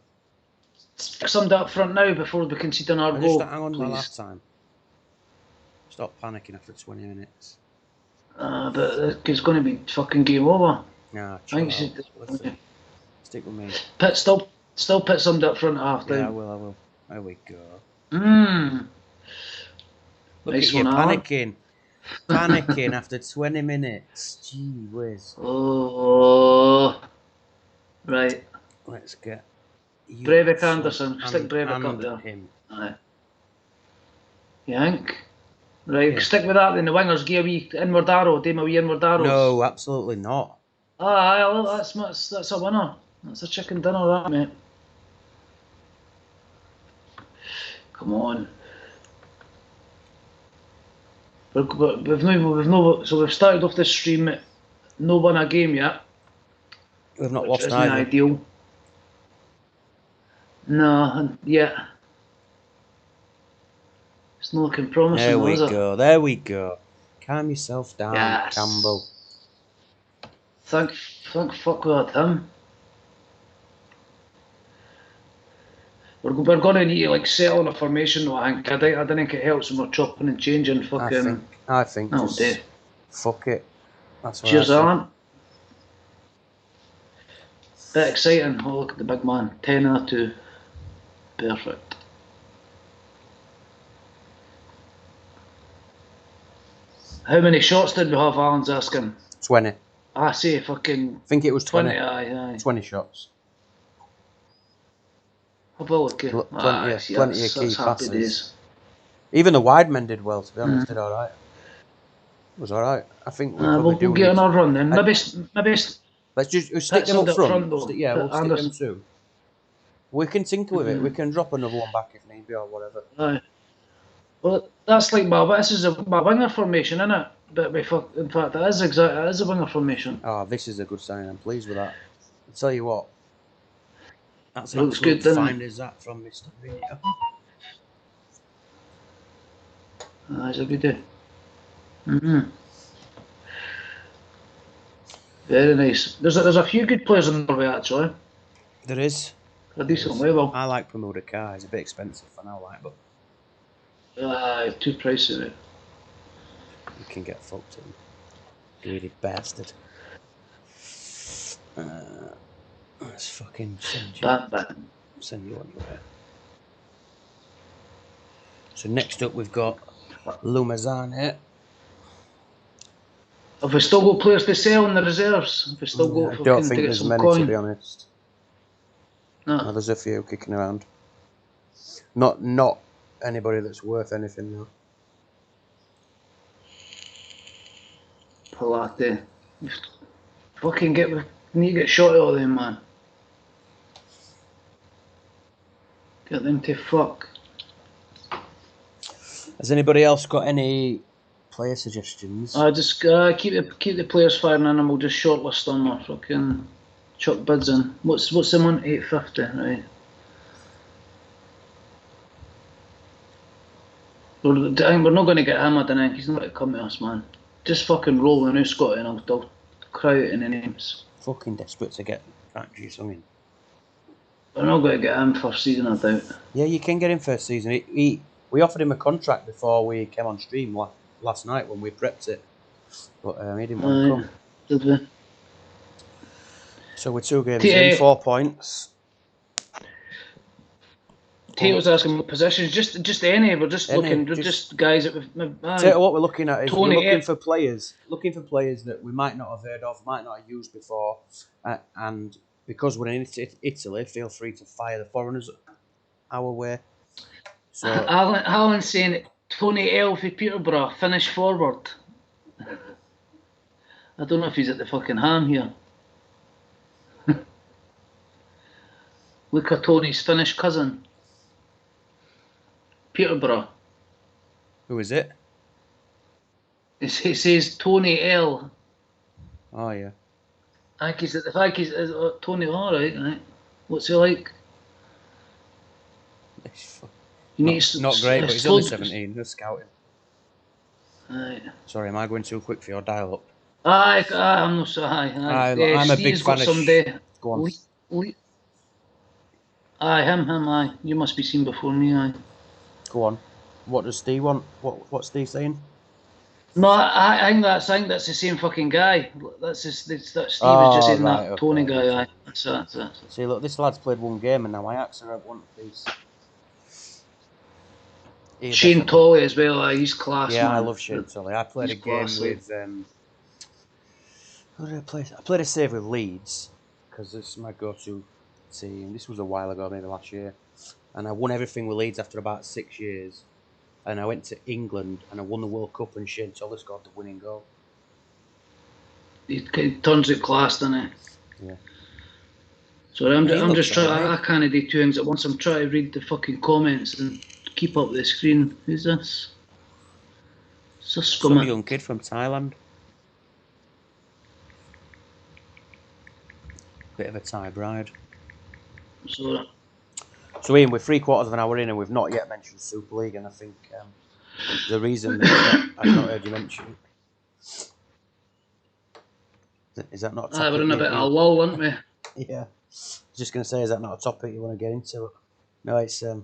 Stick some up front now before we concede our goal. Just hang on my last time. Stop panicking after 20 minutes. But it's going to be fucking game over. Nah, Stick with me. Still put some up front after. Yeah, I will. There we go. Look Nice at you one, panicking. Panicking after 20 minutes. Gee whiz. Oh. Right. Let's get you. Breivik Anderson. Stick Breivik up there. Him. Aye. You think? Right, yeah. Stick with that then. The wingers give a wee inward arrow. Do a wee inward arrows. No, absolutely not. That's a winner. That's a chicken dinner, that, mate. Come on. We've started off this stream, no won a game yet. We've not lost either. either. Ideal. No, yet. It's not looking promising. There we go. Calm yourself down, yes. Campbell. Thank fuck with him. We're going to need to like settle on a formation though, I think. I don't think it helps when we're chopping and changing fucking... I think just fuck it. That's what cheers, Alan. Bit exciting. Oh, look at the big man. 10 out of 2. Perfect. How many shots did we have, Alan's asking? 20. I say fucking... I think it was 20. 20, 20 shots. Have a look. Plenty of key passes. Days. Even the wide men did well, to be honest. Did alright. It was alright. I think we'll get another run then. Maybe let's just stick them up front. We'll stick them 2. We can tinker with it. We can drop another one back if need be or whatever. Aye. Well, that's like this is my winger formation, isn't it? But in fact, it is a winger formation. Oh, this is a good sign. I'm pleased with that. I'll tell you what. That's looks good, doesn't fine as that from Mr. Video. That's a good day. Very nice. There's a few good players in Norway actually. There is. A decent level. I like Promoter Car. He's a bit expensive for now, but. Too pricey. Right? You can get fucked in. Greedy bastard. Let's fucking send you on your way. So next up we've got Lumazane. Have we still got players to sell in the reserves? Have we still got I don't think there's many coin? To be honest. No, there's a few kicking around. Not anybody that's worth anything though. Pilate. Fucking need to get shot at all them, man. Get them to fuck. Has anybody else got any player suggestions? Just keep the players firing in and we'll just shortlist them or fucking Chuck bids in. What's the one? 850, right? We're not going to get him, I don't think. He's not going to come to us, man. Just fucking roll the new Scotty and I'll cry out in the names. Fucking desperate to get Frankie Sungin. We're not going to get him first season, I doubt. Yeah, you can get him first season. We offered him a contract before we came on stream last night when we prepped it. But he didn't want to come. Did we? So we're 2 games in, 4 points. Taylor's asking what positions, just any. We're just looking, just guys that we've. What we're looking at is we're looking for players that we might not have heard of, might not have used before, and because we're in Italy, feel free to fire the foreigners our way. So Alan's saying Tony L for Peterborough, finish forward. I don't know if he's at the fucking ham here. Look at Tony's Finnish cousin. Peterborough. Who is it? It says Tony L. Oh yeah. I think he's Tony. All right. What's he like? Not great, but he's only 17. Just scouting. Right. Sorry, am I going too quick for your dial-up? I'm not so high. I'm a big fan of. Go on. Him. You must be seen before me. Aye. Go on. What does Steve want? What's Steve saying? No, I think that's the same fucking guy. That's Steve is just saying right, that Tony guy. Aye. That's it. See, look, this lad's played 1 game and now Ajax are at 1 apiece. Shane Tolley as well. He's class. Yeah, man. I love Shane Tolley. I played a game with. Who did I play? I played a save with Leeds because this is my go-to team. This was a while ago, maybe last year, and I won everything with Leeds after about 6 years. And I went to England and I won the World Cup and Shane Tolley scored the winning goal. He turns out class, doesn't he? Yeah. So I'm just trying. I can't do 2 things at once. I'm trying to read the fucking comments and keep up the screen. Who's this? It's a Some young kid from Thailand. Bit of a Thai bride. So Ian, we're 3/4 of an hour in and we've not yet mentioned Super League, and I think the reason that I've not heard you mention is that not a topic? We're in a bit of a lull, aren't we? Yeah. Just going to say, is that not a topic you want to get into? No, it's not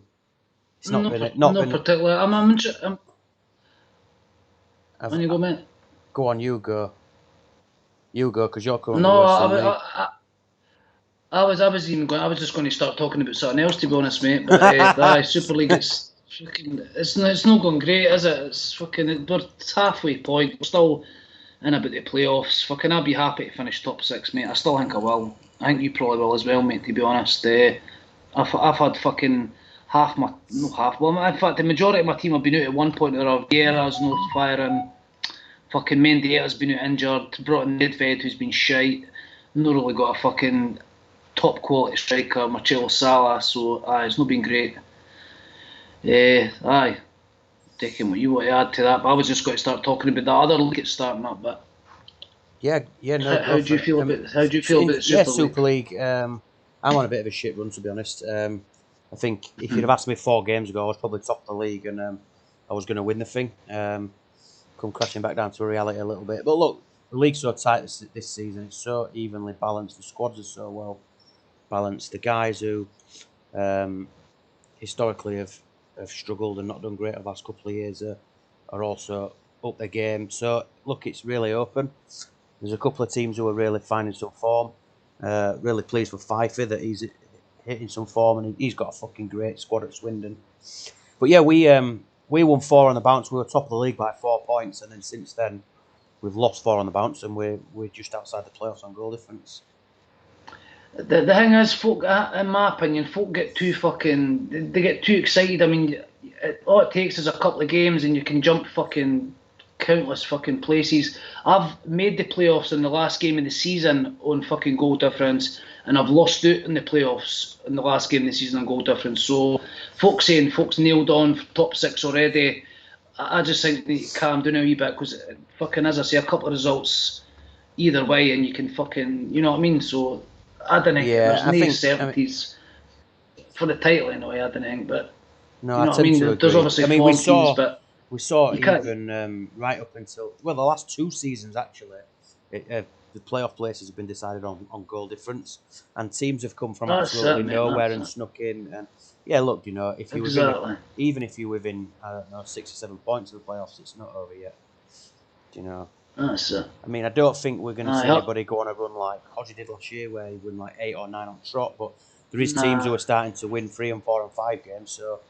been particular. I'm interested. When you go, mate. Go on, you go. You go, because you're currently I was just going to start talking about something else, to be honest, mate. But Super League, it's not going great, is it? It's fucking, we're halfway point. We're still in about the playoffs. Fucking, I'll be happy to finish top 6, mate. I still think I will. I think you probably will as well, mate. To be honest, I've had fucking in fact, the majority of my team have been out at one point or other. Guerra's not firing. Fucking Mendieta's been out injured. Brought in Nedved, who's been shite. Not really got a fucking top quality striker, Marcelo Salah, so it's not been great. Taking what you want to add to that, but I was just going to start talking about that other league that's starting up. But no. How do you feel about the Super League? I'm on a bit of a shit run, to be honest. I think if you'd have asked me 4 games ago, I was probably top of the league and I was going to win the thing. Come crashing back down to reality a little bit. But look, the league's so tight this season. It's so evenly balanced. The squads are so well balanced. The guys who historically have struggled and not done great over the last couple of years are also up their game. So, look, it's really open. There's a couple of teams who are really finding some form. Really pleased for Fifey that he's hitting some form and he's got a fucking great squad at Swindon. But yeah, we won 4 on the bounce. We were top of the league by 4 points, and then since then we've lost 4 on the bounce, and we're just outside the playoffs on goal difference. The thing is, folk, in my opinion, folk get too excited. I mean, all it takes is a couple of games and you can jump fucking countless fucking places. I've made the playoffs in the last game of the season on fucking goal difference, and I've lost out in the playoffs in the last game of the season on goal difference. So, folks nailed on for top 6 already. I just think they calm down a wee bit, because fucking, as I say, a couple of results either way and you can fucking, you know what I mean? So I don't think Yeah, there's I no think. certainties for the title anyway. I don't think, but No, you I know what I tend mean. to There's agree. obviously I mean, form teams, but we saw you can't. even right up until the last 2 seasons actually. The playoff places have been decided on goal difference, and teams have come from That's absolutely it, mate. nowhere That's and it. snuck in. And yeah, look, you know, if you were gonna, Exactly. even if you're within, I don't know, 6 or 7 points of the playoffs, it's not over yet. Do you know? That's it. I mean, I don't think we're going to see Aye, anybody go on a run like Hodgie did last year, where he won like 8 or 9 on trot. But there is teams who nah. are starting to win 3 and 4 and 5 games. So,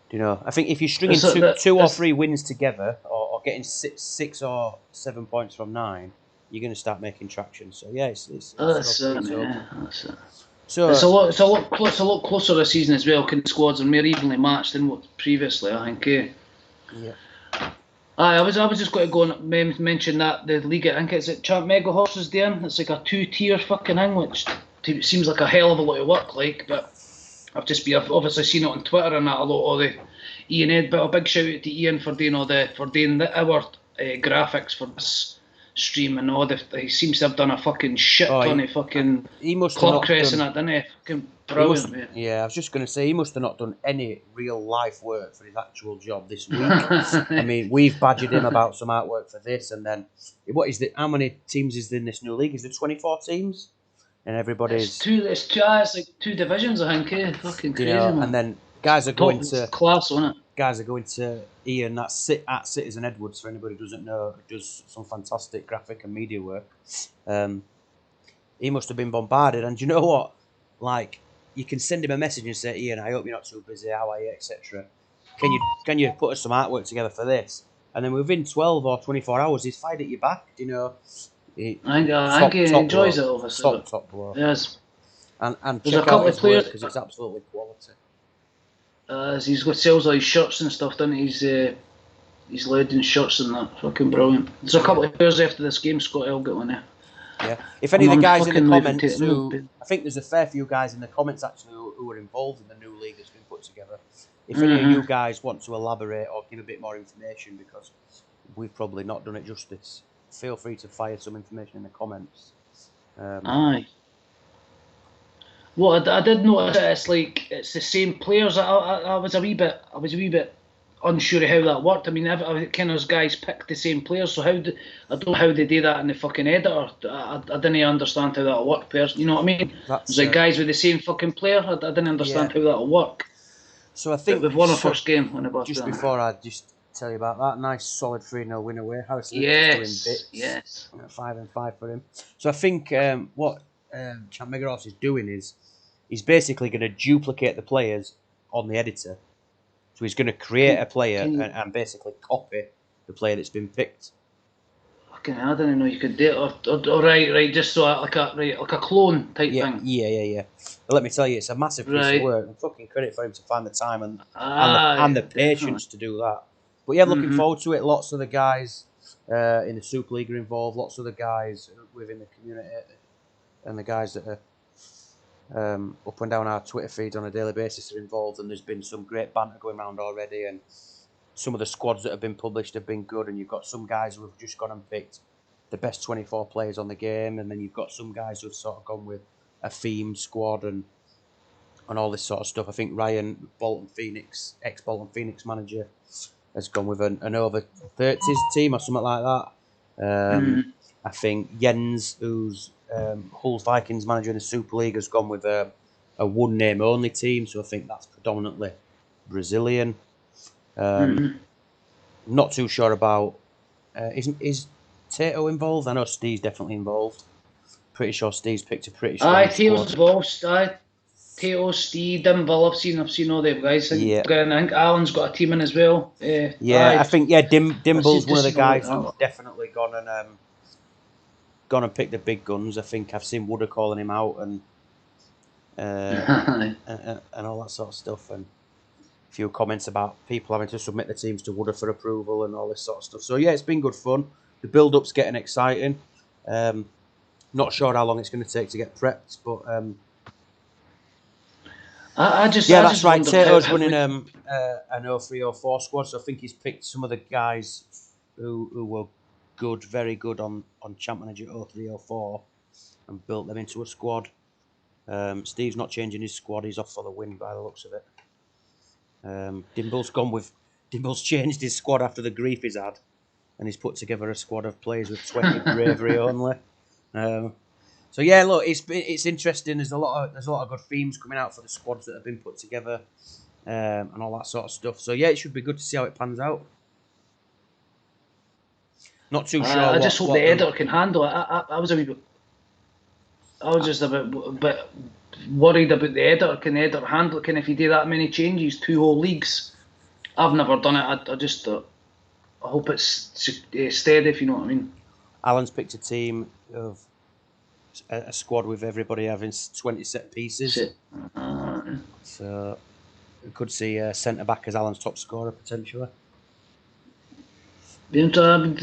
you know, I think if you're stringing It's, that, two or it's, 3 wins together, or getting 6 or 7 points from 9, you're going to start making traction. So yeah, it's that's it, it's mate. open. Yeah, that's it. So It's a lot closer this season as well. Kind of squads are more evenly matched than what previously. I think. yeah, I was just going to go and mention that the league. I think it's at Champ Mega Horses doing. It's like a 2-tier fucking thing, which seems like a hell of a lot of work. Like, but I've obviously seen it on Twitter and that a lot of the Ian Ed. But a big shout out to Ian for doing our graphics for this stream and all. He seems to have done a fucking shit ton of fucking he must have club not crests and done. that, didn't he? Fucking He must brilliant, have, mate. yeah, I was just going to say, he must have not done any real life work for his actual job this week. I mean, we've badgered him about some artwork for this, and then how many teams is there in this new league? Is there 24 teams? And everybody's, It's like 2 divisions, I think. Fucking you crazy, know, man. and then guys are Top going to class on it. Ian at Citizen Edwards, for anybody who doesn't know, who does some fantastic graphic and media work. He must have been bombarded, and do you know what? Like, you can send him a message and say, Ian, I hope you're not too busy, how are you, etc. Can you put us some artwork together for this? And then within 12 or 24 hours, he's fired at your back. Do you know? I think he enjoys bloke, it, obviously. top bloke. Yes. And There's a check out couple of his work players. because it's absolutely quality. He's got sells all his shirts and stuff, doesn't he? He's leading shirts and that. Fucking brilliant. There's a couple of players after this game, Scott Elgett on there. Yeah. If any of the guys in the comments I think there's a fair few guys in the comments actually who are involved in the new league that's been put together. If any of you guys want to elaborate or give a bit more information, because we've probably not done it justice, feel free to fire some information in the comments. Aye. Well, I did notice that it's the same players. I was a wee bit unsure of how that worked. I mean, kind of guys picked the same players. So I don't know how they do that in the fucking editor. I didn't understand how that worked. You know what I mean? That's Was it guys with the same fucking player? I didn't understand how that would work. So I think we've won our first game when the just before I just tell you about that nice solid 3-0 win away, Harrison just doing bits. Yes. 5 and 5 for him. So I think what Champ Megaros is doing is he's basically going to duplicate the players on the editor. So he's going to create a player and basically copy the player that's been picked. Fucking hell, I didn't know you could do it. Or right, just so like a clone type thing. Yeah. But let me tell you, it's a massive piece of work. And fucking credit for him to find the time and the patience to do that. But yeah, looking forward to it. Lots of the guys in the Super League are involved. Lots of the guys within the community and the guys that are up and down our Twitter feeds on a daily basis are involved, and there's been some great banter going around already, and some of the squads that have been published have been good, and you've got some guys who have just gone and picked the best 24 players on the game, and then you've got some guys who have sort of gone with a themed squad and all this sort of stuff. I think Ryan, ex-Bolton Phoenix manager, has gone with an over 30s team or something like that. I think Jens, who's Hull's Vikings manager in the Super League, has gone with a one name only team, so I think that's predominantly Brazilian. Not too sure about is Tato involved? I know Steve's definitely involved. Pretty sure Steve's picked a pretty strong squad. Tato's involved. Tato, Steve, Dimble. I've seen all them guys. I think Alan's got a team in as well. I think Dimble's one of the guys who's definitely gone and picked the big guns. I think I've seen Wooder calling him out and all that sort of stuff, and a few comments about people having to submit the teams to Wooder for approval and all this sort of stuff. So yeah, it's been good fun. The build-up's getting exciting. Not sure how long it's going to take to get prepped, but that's right. Tato's winning an 03-04 squad, so I think he's picked some of the guys who were good, very good on Champ Manager 03-04. and built them into a squad. Steve's not changing his squad. He's off for the win by the looks of it. Dimble's changed his squad after the grief he's had, and he's put together a squad of players with 20 bravery only. So yeah, look, it's interesting. There's a lot of good themes coming out for the squads that have been put together, and all that sort of stuff. So yeah, it should be good to see how it pans out. Not too sure. I just hope the editor can handle it. I was a wee bit. I was just a bit worried about the editor. Can the editor handle it? Can if you do that many changes, 2 whole leagues? I've never done it. I just I hope it's steady, if you know what I mean. Alan's picked a team of a squad with everybody having 20 set pieces. So we could see centre back as Alan's top scorer potentially. I'm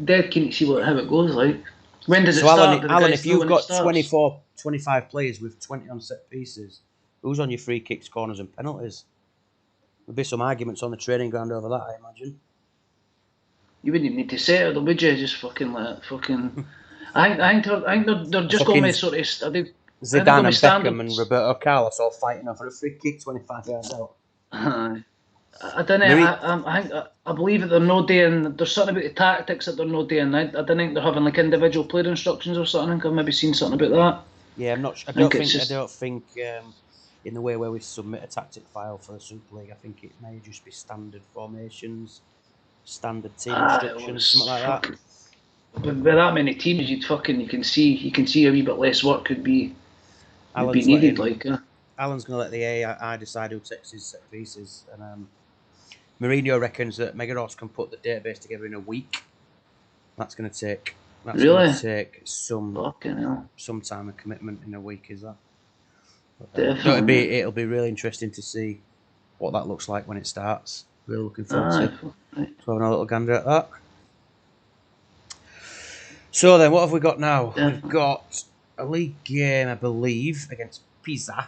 dead keen to see how it goes. Like, when does it start? Alan, if you've got 25 players with 20 on set pieces, who's on your free kicks, corners, and penalties? There'll be some arguments on the training ground over that, I imagine. You wouldn't even need to say it, would you? Just fucking let it fucking. I think they're just going to sort of. Zidane and Beckham and Roberto Carlos all fighting over a free kick 25 yards out. I don't know. I believe that they're not doing. There's something about the tactics that they're not doing. I don't think they're having like individual player instructions or something. I think I've maybe seen something about that. Yeah, I'm not. I don't think in the way where we submit a tactic file for the Super League, I think it may just be standard formations, standard team instructions, something like that. With that many teams, you can see a wee bit less work could be needed. Alan's going to let the AI decide who takes his set pieces, and Mourinho reckons that Megaros can put the database together in a week. That's going to take some time and commitment in a week. Is that? It'll be really interesting to see what that looks like when it starts. Really looking forward to having a little gander at that. So then, what have we got now? We've got a league game, I believe, against Pisa.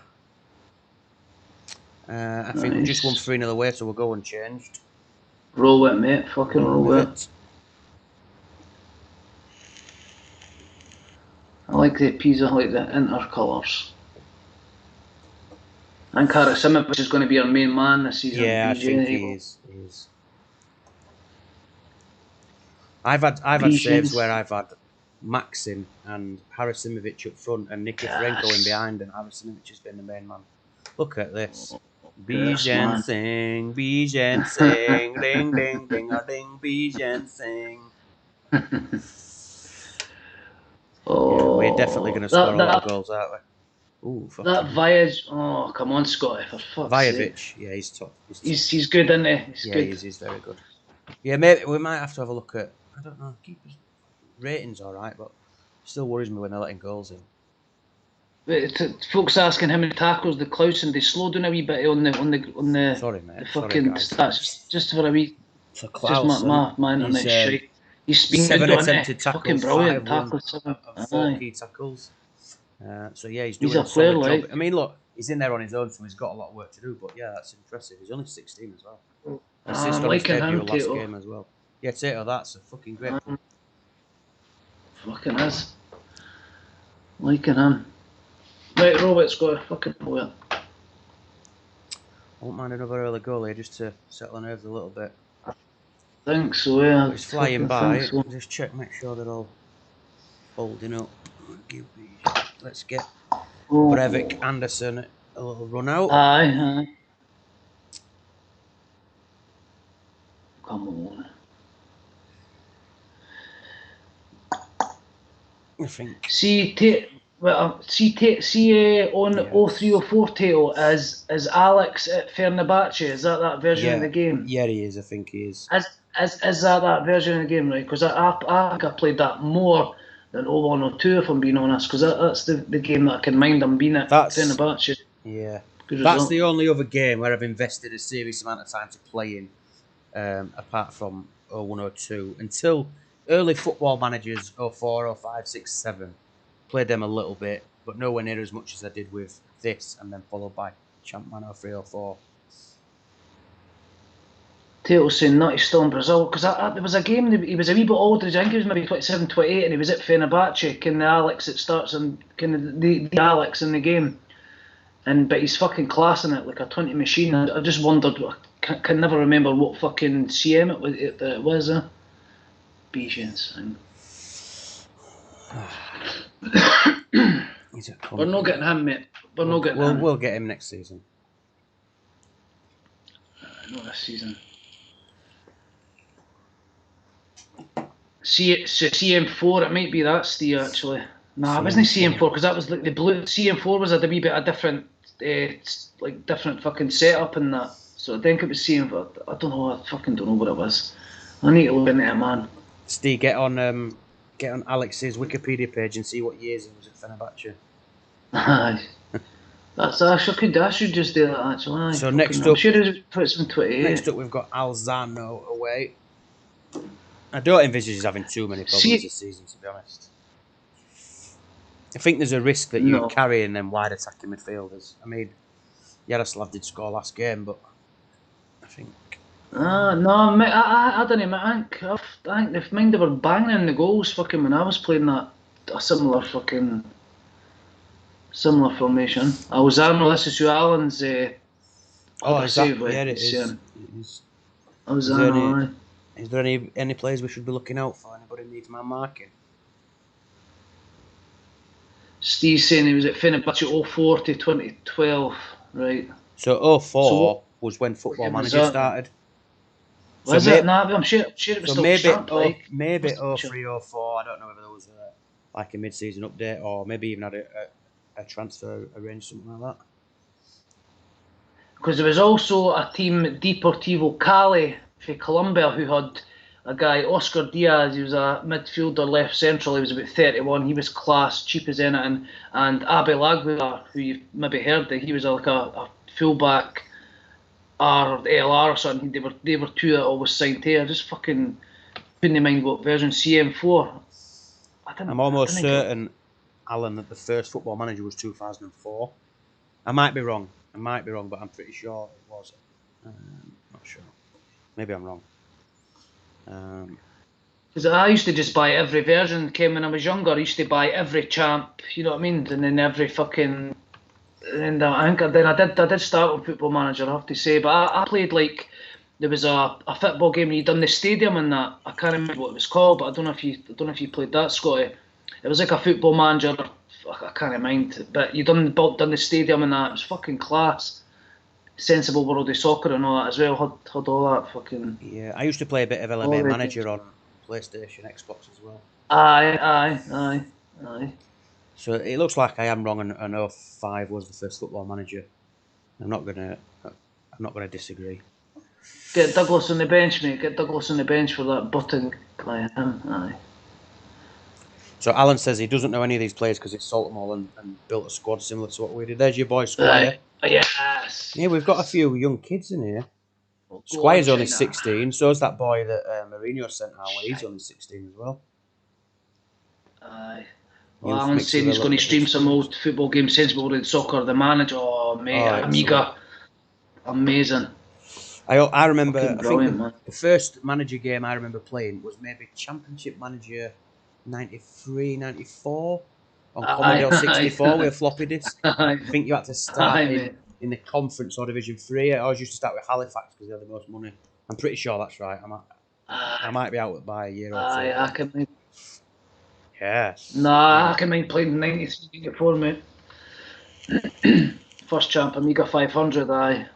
I think we just won 3-0 away, so we'll go unchanged. Roll it, mate. Fucking roll it. I like the Pisa, I like the Inter colours. I think Harris is going to be our main man this season. Yeah, I think he is. I've had saves where I've had Maxim and Harasimovic up front and Nikiforenko in behind, and Harasimovic has been the main man. Look at this. Bijan sing, ding, ding, ding, a ding, Bijan sing. We're definitely going to score a lot of goals, aren't we? Ooh, that Vajic, oh come on, Scotty, for fuck's Vajovic, sake. Yeah, he's top. He's good, isn't he? He's very good. Yeah, maybe we might have to have a look at. I don't know. Keepers ratings, all right, but still worries me when they're letting goals in. Folks asking how many tackles the Clausen, they slowed down a wee bit on the. Sorry, mate. The fucking stats, just for a wee. For Klaus, my internet shite. He's been 7 attempted tackles, fucking brilliant tackles, 4 key tackles. So yeah, he's doing a player, solid job. I mean, look, he's in there on his own, so he's got a lot of work to do. But yeah, that's impressive. He's only 16 as well. Assist on his debut last game as well. Yeah, Tato, that's a fucking great. Fucking is. Liking him. Right, Robert's got a fucking point. I won't mind another early goal here just to settle the nerves a little bit. I think so, yeah. He's flying by. So. Just check, make sure they're all folding up. Let's get Breivik Anderson a little run out. Aye. Come on. I think. On 0304 Tato is Alex at Fenerbahce. Is that version of the game? Yeah, he is. I think he is. Is that version of the game, right? Because I think I played that more than 0102, if I'm being honest. Because that's the game that I can mind I'm being at Fenerbahce. Yeah. That's the only other game where I've invested a serious amount of time to play in, apart from 0102. Until early Football Managers 04, 05, 6, 7. Played them a little bit, but nowhere near as much as I did with this, and then followed by Champman 03, 04. Tato's saying not he's still in Brazil because there was a game. He was a wee bit older. I think he was maybe 27, 28, and he was at Fenerbahce. Kind of Alex, it starts and kind of the Alex in the game, but he's fucking classing it like a 20 machine. I just wondered. I can never remember what fucking CM it was. Patience. We're not getting him, mate. We'll get him next season. Not this season. CM4, it might be that, Steve, actually. Nah, it wasn't CM4 because that was like the blue. CM4 was a wee bit of different, different fucking setup and that. So I think it was CM4. I don't know. I fucking don't know what it was. I need to look into it, man. Steve, get on Alex's Wikipedia page and see what years he was at Fenerbahce. I should just do that actually. So next up, I'm sure it puts in 28. Next up, we've got Alzano away. I don't envisage he's having too many problems this season, to be honest. I think there's a risk that you're carrying them wide attacking midfielders. I mean, Yaroslav did score last game, but I think. No, mate, I don't know. I think they were banging in the goals fucking when I was playing a similar formation. Alzano, this is Alan's. Exactly. Yeah, it is. Alzano. Is there any players we should be looking out for? Anybody needs my marking? Steve's saying he was at Fenerbahce 04 to 2012, right? So 04 was when Football Manager started. Was it? Nah, I'm sure it was still maybe 03, 04. I don't know whether there was like a mid-season update or maybe even had a transfer arranged, something like that. Because there was also a team, Deportivo Cali, for Colombia, who had a guy, Oscar Diaz. He was a midfielder, left central. He was about 31. He was class, cheap as anything. And Abel Aguilar, who you've maybe heard of, he was like a fullback R or LR or something. They were two that always signed here. I just fucking couldn't mind what version. CM4. I'm almost certain, Alan, that the first Football Manager was 2004. I might be wrong, but I'm pretty sure it was. Not sure. Maybe I'm wrong. Because I used to just buy every version. When I was younger, I used to buy every champ. You know what I mean? And then every fucking. And I did start on Football Manager, I have to say. But I played there was a football game and you done the stadium and that. I can't remember what it was called, but I don't know if you played that, Scotty. It was like a Football Manager. I can't mind, but you done the stadium and that. It was fucking class. Sensible World of Soccer and all that as well. Had all that fucking. Yeah, I used to play a bit of LMA Manager on PlayStation, Xbox as well. Aye. So it looks like I am wrong, and 05 was the first Football Manager. I'm not gonna disagree. Get Douglas on the bench, mate. Get Douglas on the bench for that button. Aye. So Alan says he doesn't know any of these players because he sold them all and built a squad similar to what we did. There's your boy Squire. Yes. Yeah, we've got a few young kids in here. Squire's only 16, so is that boy that Mourinho sent our way. He's only 16 as well. Aye. Well, Alan's saying he's going to stream some old football games, Sensible World Soccer, the manager. Oh, mate, Amiga. Amazing. I remember, I think the first manager game I remember playing was maybe Championship Manager 93, 94 on Commodore 64 with a floppy disk. I think you had to start in the Conference or Division 3. I always used to start with Halifax because they had the most money. I'm pretty sure that's right. I might be out by a year or two. I can mind. Yes. Nah, I can mind playing 93, 94, mate. First champ, Amiga 500, aye.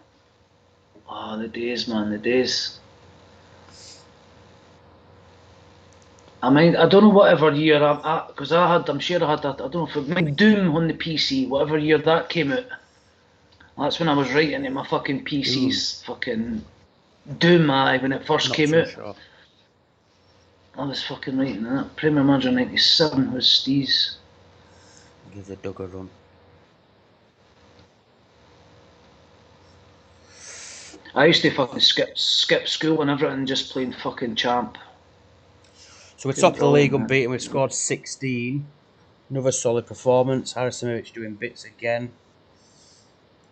Oh, the days, man, the days. I mean, I don't know whatever year because I'm sure I don't know if it might Doom on the PC, whatever year that came out. That's when I was writing in my fucking PC's fucking Doom, when it first came out. Sure. I was fucking writing that. Premier Manager 97 was Steve's. Give the dog a run. I used to fucking skip school and everything, just playing fucking champ. So we're top of the league unbeaten. We've scored 16. Another solid performance. Harrison doing bits again.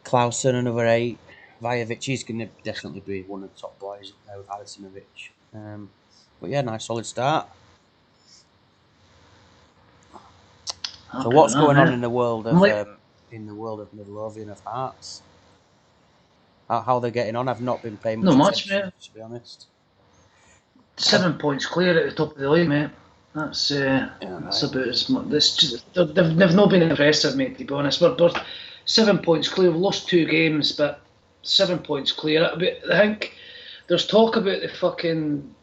Clausen another 8. Vajovic, he's going to definitely be one of the top boys up there with Alisimovic. But yeah, nice solid start. So what's going on in the world of Midlothian of Hearts? How they're getting on? I've not been paying much attention, to be honest. 7 points clear at the top of the league, mate. That's about as much. They've not been impressive, mate. To be honest, we're 7 points clear. We've lost 2 games, but 7 points clear. I think there's talk about the fucking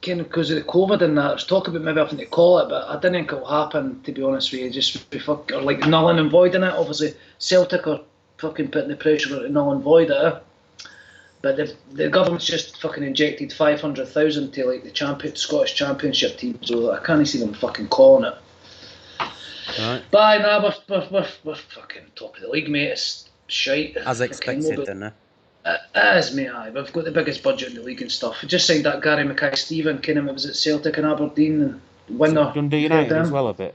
kind of because of the COVID and that. There's talk about maybe having to call it, but I don't think it'll happen. To be honest with you, just be or like nulling and voiding it. Obviously, Celtic are fucking putting the pressure to null and void it. But the government's just fucking injected 500,000 to like the Scottish Championship team, so I can't see them fucking calling it. Right. But we're fucking top of the league, mate. It's shite. As expected, didn't it? It is, mate. We've got the biggest budget in the league and stuff. We just signed that Gary Mackay-Steven, kind of, it was at Celtic and Aberdeen, and winner. Dundee United as well a bit.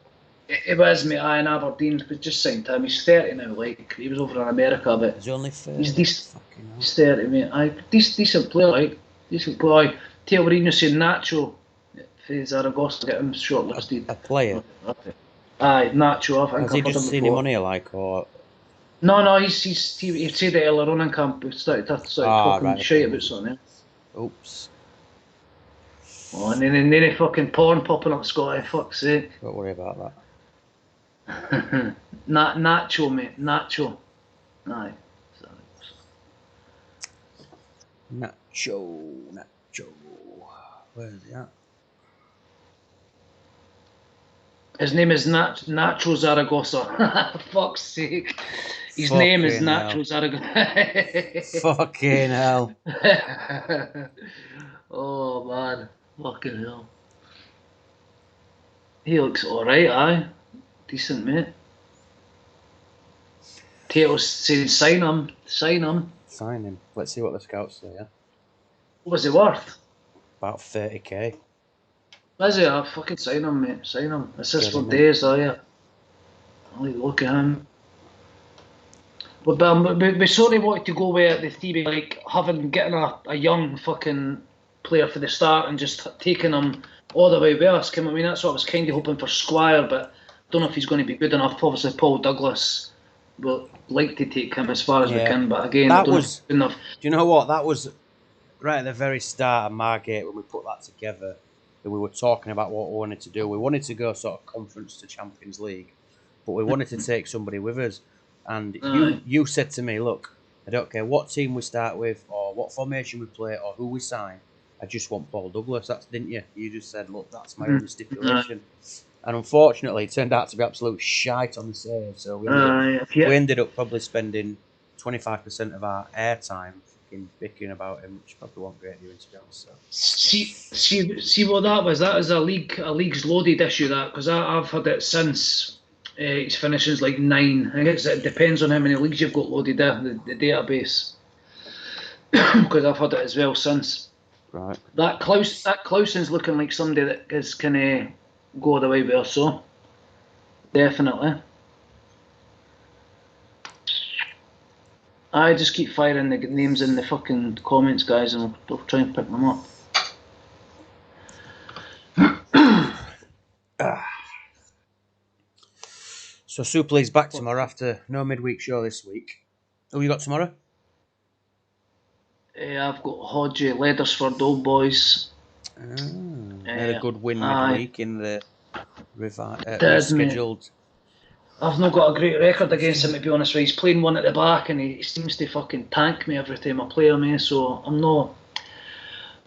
It was, mate. In Aberdeen. We just signed him. He's 30 now. Like he was over in America, but he's only 30. He's decent. He's 30, mate. Decent player, like decent player. Teo Mourinho saying Nacho for Zaragoza, get him shortlisted. A player. Aye, Nacho. I think has he just seen him money like or? No. He said it earlier on in camp. We started talking shit about something. Oops. Oh, and then any fucking porn popping up, Scotty. Fuck's sake. Don't worry about that. Nacho, mate. Nacho. Aye. Nacho. Where's he at? His name is Nacho Zaragoza. Fuck's sake. His name is Nacho Zaragoza. Fucking hell. Oh, man. Fucking hell. He looks alright, aye. Decent, mate. Teo's saying sign him. Sign him. Let's see what the scouts say, yeah? What was he worth? About 30k. Is he? I'll fucking sign him, mate. Sign him. Assist for days, are you? I like the look at him. But we sort of wanted to go with the theme, like getting a young fucking player for the start and just taking him all the way with us. I mean, that's what I was kind of hoping for Squire, but I don't know if he's going to be good enough. Obviously, Paul Douglas will like to take him as far as we can, but again, that I don't was know enough. Do you know what? That was right at the very start of Margate when we put that together. That we were talking about what we wanted to do. We wanted to go sort of conference to Champions League, but we wanted to take somebody with us. And you said to me, look, I don't care what team we start with or what formation we play or who we sign. I just want Paul Douglas. Didn't you? You just said, look, that's my only stipulation. And unfortunately, it turned out to be absolute shite on the save. So we ended up probably spending 25% of our airtime fucking bickering about him, which probably won't great news, to be honest. So. See what that was? That is a league's loaded issue, that, because I've had it since its finishing's like 9. I guess it depends on how many leagues you've got loaded there, the database. Because I've had it as well since. Right. That Clausen's looking like somebody that is kind of go the way with us, so definitely. I just keep firing the names in the fucking comments, guys, and we'll try and pick them up. So Supley's back tomorrow after no midweek show this week. Who you got tomorrow? I've got Hodgie, Leathersford Old Boys. Had a good win midweek in the rescheduled. I've not got a great record against him, to be honest with you. He's playing one at the back and he seems to fucking tank me every time I play him, so I'm not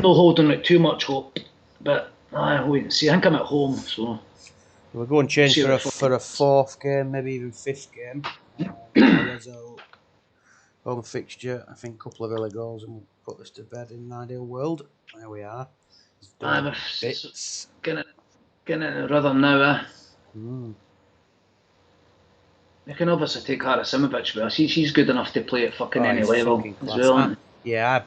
holding it too much hope. But I'll wait and see. I think I'm at home, so. We'll go and change for a 4th game, maybe even 5th game. Home fixture, I think a couple of early goals, and we'll put this to bed in an ideal world. There we are. Bits. Getting in the rhythm now, You can obviously take Harasimovic with us. She's good enough to play at fucking any level as well. Yeah, I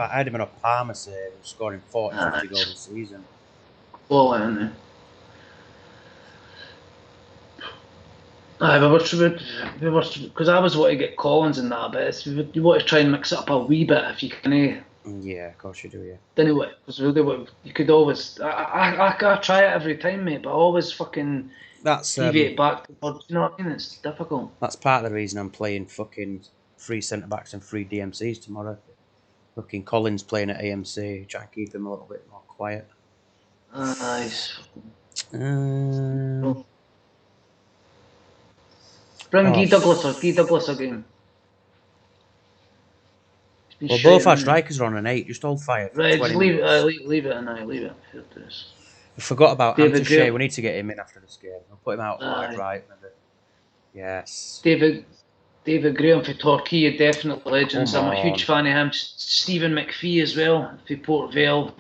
had him on a Parma save, scoring 40, 50 goals a season. All in there. Aye, we were, because I was wanting to get Collins and that, but you want to try and mix it up a wee bit if you can. Yeah, of course you do. Yeah. Didn't what? Because you could always. I try it every time, mate, but I always fucking That's deviate back. You know what I mean? It's difficult. That's part of the reason I'm playing fucking 3 centre backs and 3 DMCs tomorrow. Fucking Collins playing at AMC, try and keep him a little bit more quiet. Nice. Um, Bring Guy Douglas again. Well, both our strikers are on an 8. Just hold fire for Right, 20 just leave minutes. leave it, and I leave it. I forgot about David Antache. Graham. We need to get him in after this game. I'll put him out wide right. Maybe. Yes. David Graham for Torquay, definite legends. Come I'm a huge fan of him. Stephen McPhee as well for Port Vale.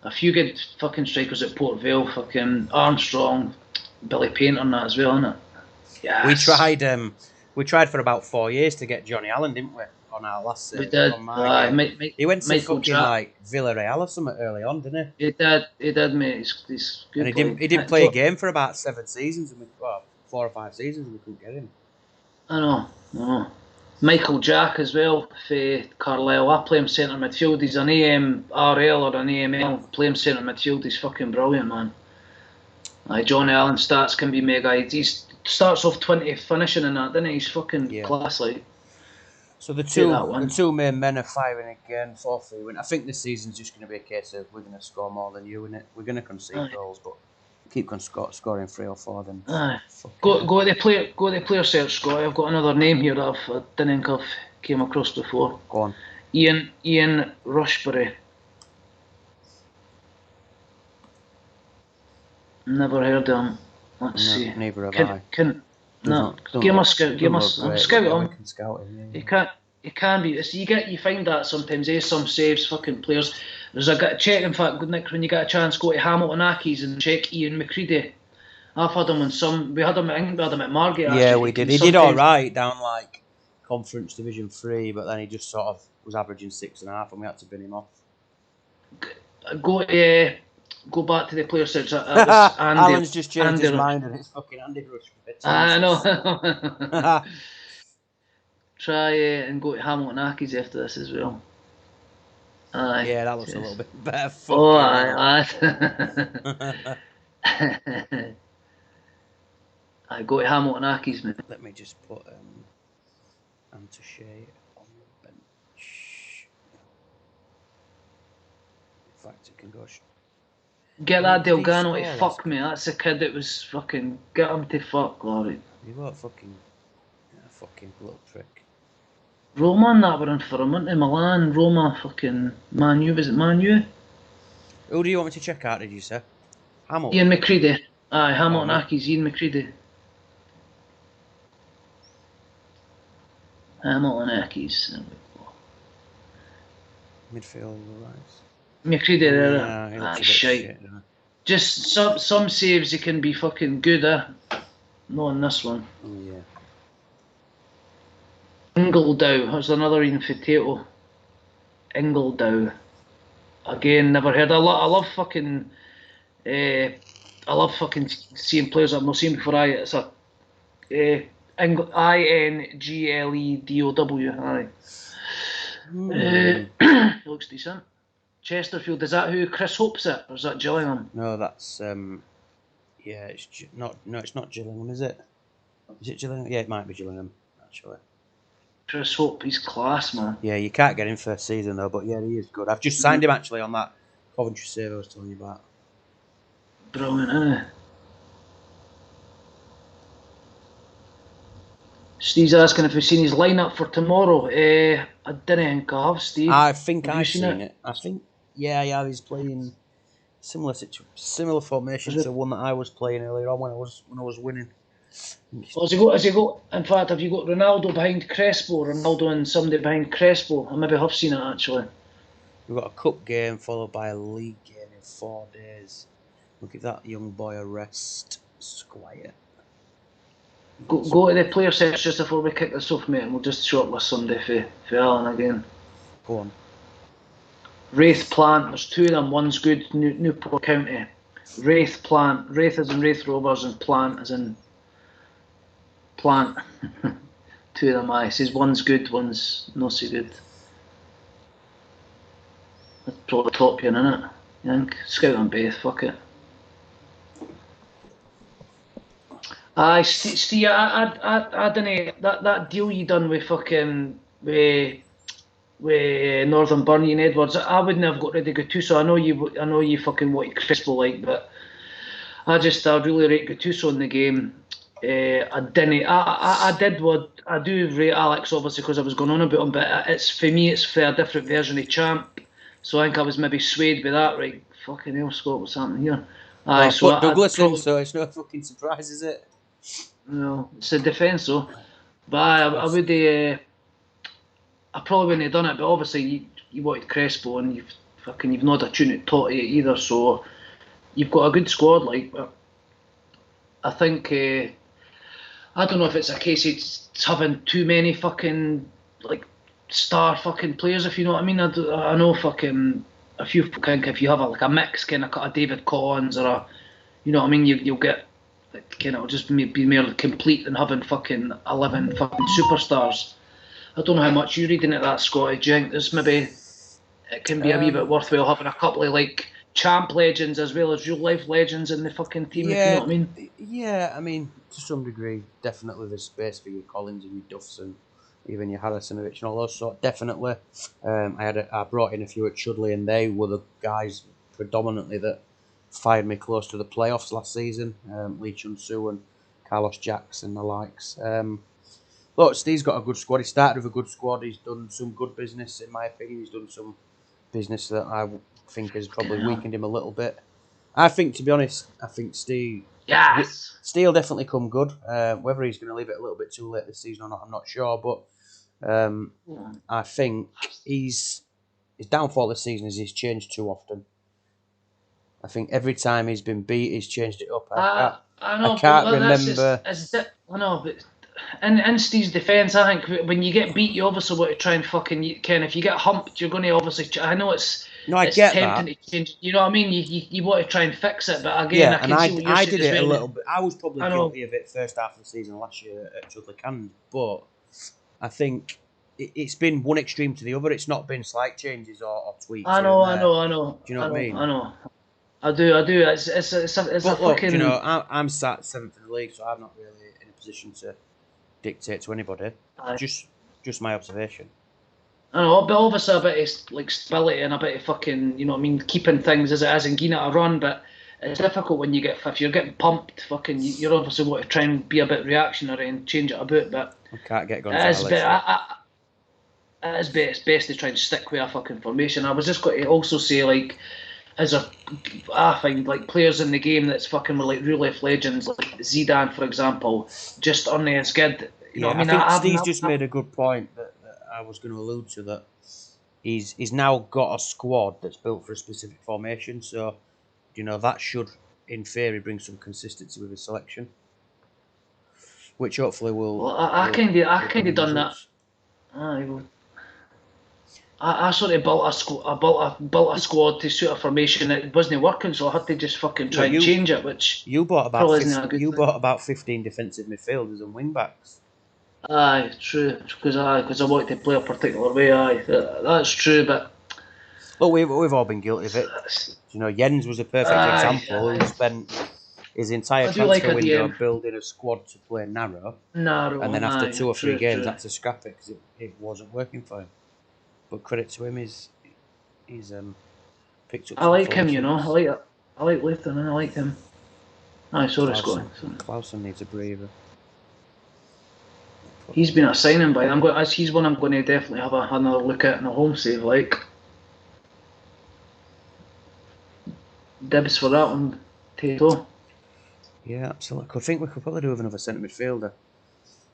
A few good fucking strikers at Port Vale. Fucking Armstrong, Billy Painter and that as well, innit? Yeah. We tried for about 4 years to get Johnny Allen, didn't we? On our last We did. He went to Michael fucking like Villarreal or something early on, didn't he? He did, mate. He's good. And he didn't play a game for about 7 seasons, and 4 or 5 seasons, and we couldn't get him. I know. Michael Jack as well for Carlisle. I play him centre midfield. He's an AMRL or an AML. Play him centre midfield. He's fucking brilliant, man. Johnny Allen stats can be mega. He starts off 20 finishing and that, doesn't he? He's fucking class, like. So the two main men are firing again, 4-3 win. I think this season's just going to be a case of we're going to score more than you, innit? We're going to concede goals, but keep scoring 3 or 4. Then go to the player search, Scott. I've got another name here that I didn't think I've came across before. Go on. Ian Rushbury. Never heard of him. Let's see. Neither have I. Give him a scout. Scout him. We can scout him. Yeah. It can be. So you find that sometimes. Some saves fucking players. There's a check. In fact, Nick, when you get a chance, go to Hamilton Accies and check Ian McCready. I've had him on some. We had him at Margate. Yeah, we did. He did all right down like Conference Division 3, but then he just sort of was averaging 6.5, and we had to bin him off. Go back to the player search. Alan's just changed his mind, and it's fucking Andy Rush. I know. Try and go to Hamilton Accies after this as well. Yeah, that looks a little bit better. I go to Hamilton Accies, mate. Let me just put Antache on the bench. In fact, it can go. Get that Delgado to fuck me. That's a kid that was fucking. Get him to fuck, Laurie. You got fucking little trick. Roma and that were in for him, weren't they? Milan, Roma, fucking Man U. Was it Man U? Who do you want me to check out, did you say? Hamilton? Ian McCready. Aye, Hamilton Accies, Ian McCready. Hamilton Accies. Midfield, right. McCready there. Shite. Just some saves he can be fucking good at. Not in this one. Oh, yeah. Ingledow. That's another Ian Potato. Ingledow. Again, never heard. I love fucking seeing players I've not seen before. It's a Ingledow. Aye. He looks decent. Chesterfield, is that who Chris Hope's it, or is that Gillingham? No, that's it's not Gillingham, is it? Is it Gillingham? Yeah, it might be Gillingham, actually. Chris Hope, he's class, man. Yeah, you can't get him first season though, but yeah, he is good. I've just signed him actually on that Coventry save I was telling you about. Brilliant, isn't it? Steve's asking if we've seen his lineup for tomorrow. I didn't think I have, Steve. I think I've seen it. I think, yeah, he's playing similar formation to one that I was playing earlier on when I was winning. Has he got? In fact, have you got Ronaldo behind Crespo, Ronaldo and somebody behind Crespo? I maybe have seen it actually. We've got a cup game followed by a league game in 4 days. We'll give that young boy a rest. Squire. Go to the player search just before we kick this off, mate, and we'll just shortlist somebody for Alan again. Go on. Wraith Plant, there's 2 of them. One's good, Newport County. Wraith Plant. Wraith as in Wraith Rovers, and Plant as in Plant. Two of them, aye. Says one's good, one's not so good. That's probably top here, innit? You think? Scout on both, fuck it. Aye, Steve, I don't know, that deal you done with fucking, with Northern Burnley and Edwards, I wouldn't have got rid of Gattuso. I know you fucking wanted Crespo like, but I really rate Gattuso in the game. I didn't. I did what I do rate Alex obviously because I was going on about him, but it's for me it's for a different version of Champ. So I think I was maybe swayed by that. Right, fucking hell, Scott, what's happening here? Aye, so put Douglas in, so it's no fucking surprise, is it? No, it's a defence though. But I would. I probably wouldn't have done it, but obviously you wanted Crespo and you've not a tune at Totti either, so you've got a good squad. Like, but I think. I don't know if it's a case of having too many fucking like star fucking players, if you know what I mean. I know fucking if you have a mix kind of a David Collins or a, you know what I mean, you'll get kind of just be more complete than having fucking 11 fucking superstars. I don't know how much you read into that, Scotty. Do you think there's maybe it can be a wee bit worthwhile having a couple of like Champ legends as well as real life legends in the fucking team, if you know what I mean? Yeah, I mean, to some degree, definitely there's space for your Collins and your Duffs and even your Harrisonovich and all those sort. Definitely. I brought in a few at Chudley and they were the guys predominantly that fired me close to the playoffs last season. Lee Chun-Soo and Carlos Jackson and the likes. Look, Steve's got a good squad. He started with a good squad. He's done some good business, in my opinion. He's done some business that I think has probably weakened him a little bit. I think, to be honest, Steve will definitely come good. Whether he's going to leave it a little bit too late this season or not, I'm not sure. But I think his downfall this season is he's changed too often. I think every time he's been beat, he's changed it up. I can't remember. I know, but in Steve's defence, I think when you get beat, you obviously want to try and fucking if you get humped, you're going to obviously. I know it's. No, I get tempting that. To change. You know what I mean? You want to try and fix it, but again, yeah, I can see what you're saying. I did it a little bit. I was probably guilty of it first half of the season last year at Chudley Cannon, but I think it's been one extreme to the other. It's not been slight changes or tweaks. I know. Do you know what I mean? I know. I do. It's a fucking. You know, I'm sat 7th in the league, so I'm not really in a position to dictate to anybody. Just my observation. I know, but obviously a bit of like stability and a bit of fucking, you know what I mean, keeping things as it is and giving it a run. But it's difficult when if you're getting pumped, fucking, you're obviously want to try and be a bit reactionary and change it a bit. But I can't get Gonzalez. It's best to try and stick with a fucking formation. I was just going to also say, like, I find like players in the game that's fucking with like real life legends, like Zidane, for example, just aren't as good. You know what I mean? I think Steve's just made a good point that I was going to allude to, that he's now got a squad that's built for a specific formation, so you know that should, in theory, bring some consistency with his selection, which hopefully will. Well, I kind of done that. I sort of built a squad to suit a formation. It wasn't working, so I had to just fucking try and change it. Which you bought about 15 defensive midfielders and wing backs. Aye, true. Because I wanted to play a particular way. Aye, that's true. But well, we've all been guilty of it. You know, Jens was a perfect example. He spent his entire transfer window building a squad to play narrow, and then after 2 or 3 games, had to scrap it because it wasn't working for him. But credit to him, he's picked up. I like him, you know. I like Lathan, and I like him. Aye, sorry, Scott. Clausen needs a breather. He's been a signing by. He's one I'm going to definitely have another look at in a home save. Like, dibs for that one, Tato. Yeah, absolutely. I think we could probably do with another centre midfielder.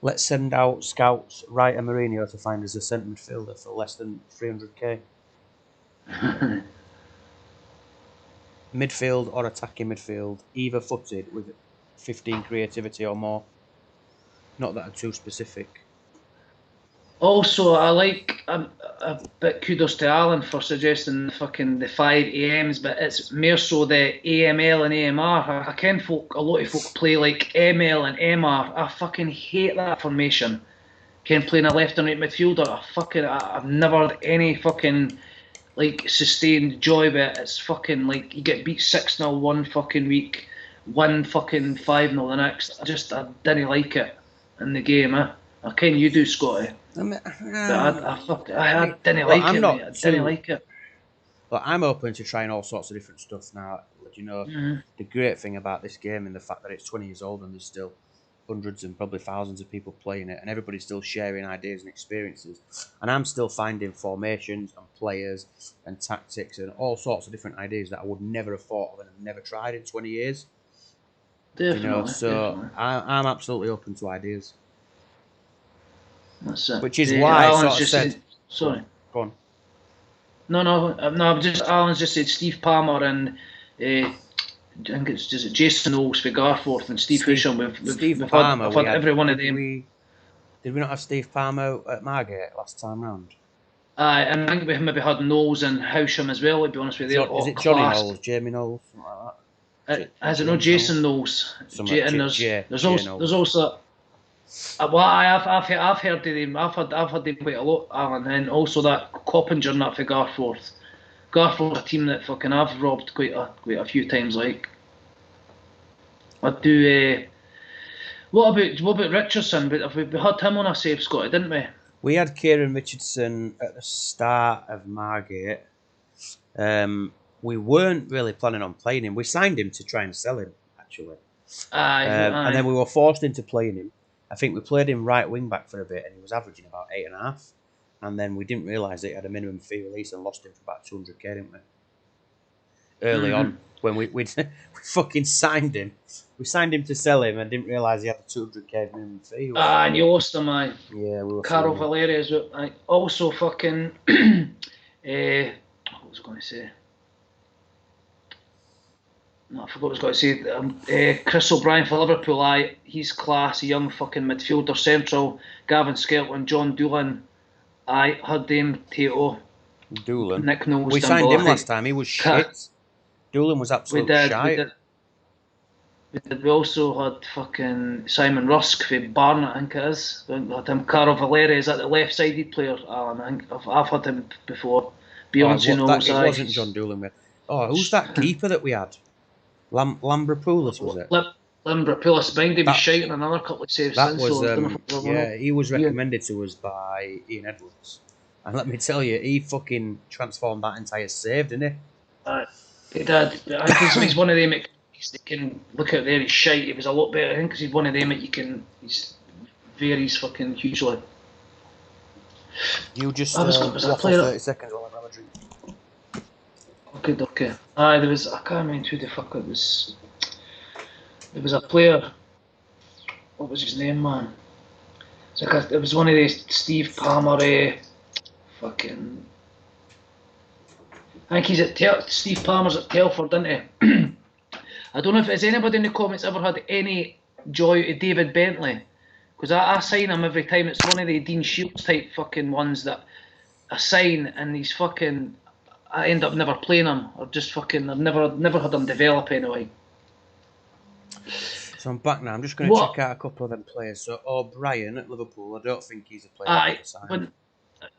Let's send out scouts right and Mourinho to find us a centre midfielder for less than 300k. Midfield or attacking midfield, either footed with 15 creativity or more. Not that I'm too specific. Also, I like a bit kudos to Alan for suggesting the 5 AMs, but it's more so the AML and AMR. I ken a lot of folk play like ML and MR. I fucking hate that formation. Ken playing a left and right midfielder. I've never had any fucking like sustained joy with it. It's fucking like you get beat 6-0 one fucking week, one fucking 5-0 the next. I didn't like it in the game. I ken you do, Scotty. I mean, But I didn't well, like I'm it, mate. I not didn't too. like it. Well, I'm open to trying all sorts of different stuff now. You know, the great thing about this game and the fact that it's 20 years old and there's still hundreds and probably thousands of people playing it, and everybody's still sharing ideas and experiences. And I'm still finding formations and players and tactics and all sorts of different ideas that I would never have thought of and have never tried in 20 years. Definitely, So definitely. I'm absolutely open to ideas. That's it. Which is why I Alan's sort of just said, said, sorry. go on. No. Alan's just said Steve Palmer and I think it's is it Jason Oakes for Garforth and Steve Husham. I've had every one of them. Did we not have Steve Palmer at Margate last time round? And I think we maybe had Knowles and Howsham as well, to be honest with you. Is it Johnny Knowles, Jamie Knowles, something like that? Has it no Jason Knowles? And there's also well, I've heard of them. I've had them quite a lot, Alan, and also that Coppinger and that for Garforth. Garforth, a team that fucking I've robbed quite a few times. Like I do. What about Richardson? But we had him on a save, Scotty, didn't we? We had Kieran Richardson at the start of Margate. We weren't really planning on playing him. We signed him to try and sell him, actually. Aye. And then we were forced into playing him. I think we played him right wing back for a bit, and he was averaging about 8.5. And then we didn't realise that he had a minimum fee release and lost him for about 200k, didn't we? Early on, when we fucking signed him. We signed him to sell him and didn't realise he had a 200k minimum fee. And you lost him, aye. Yeah, we were. Carol Valerius. Also fucking. What was I going to say? No, I forgot what I was going to say. Chris O'Brien for Liverpool, aye. He's class, a young fucking midfielder, central. Gavin Skelton, John Doolan. I had them, Tato. Doolan. Nick Knowles. We signed him last time. He was shit. Doolan was absolutely shite. We also had fucking Simon Rusk for Barnet, I think it is. We had him. Carlo Valeri is that the left-sided player, Alan. I think I've had him before. Beyonce knows. It wasn't John Doolan. Who's that keeper that we had? Lambrapoulos, was it? Lambrapoulos. Mind he was shouting another couple of saves. That was he was recommended to us by Ian Edwards, and let me tell you, he fucking transformed that entire save, didn't he? He did. I think he's one of them. They can look out there. He's shite. He was a lot better. I think because he's one of them that you can. He's varies fucking hugely. You just waffle 30 seconds while I have a drink. Okay. Aye, there was. I can't remember who the fuck it was. There was a player. What was his name, man? It was one of the Steve Palmer. Fucking. I think he's at Steve Palmer's at Telford, isn't he? I don't know if has anybody in the comments ever had any joy of David Bentley, because I sign him every time. It's one of the Dean Shields type fucking ones that I sign, and he's fucking. I end up never playing him, or just fucking. I've never had him develop anyway. So I'm back now. I'm just going to check out a couple of them players. So O'Brien at Liverpool, I don't think he's a player to sign.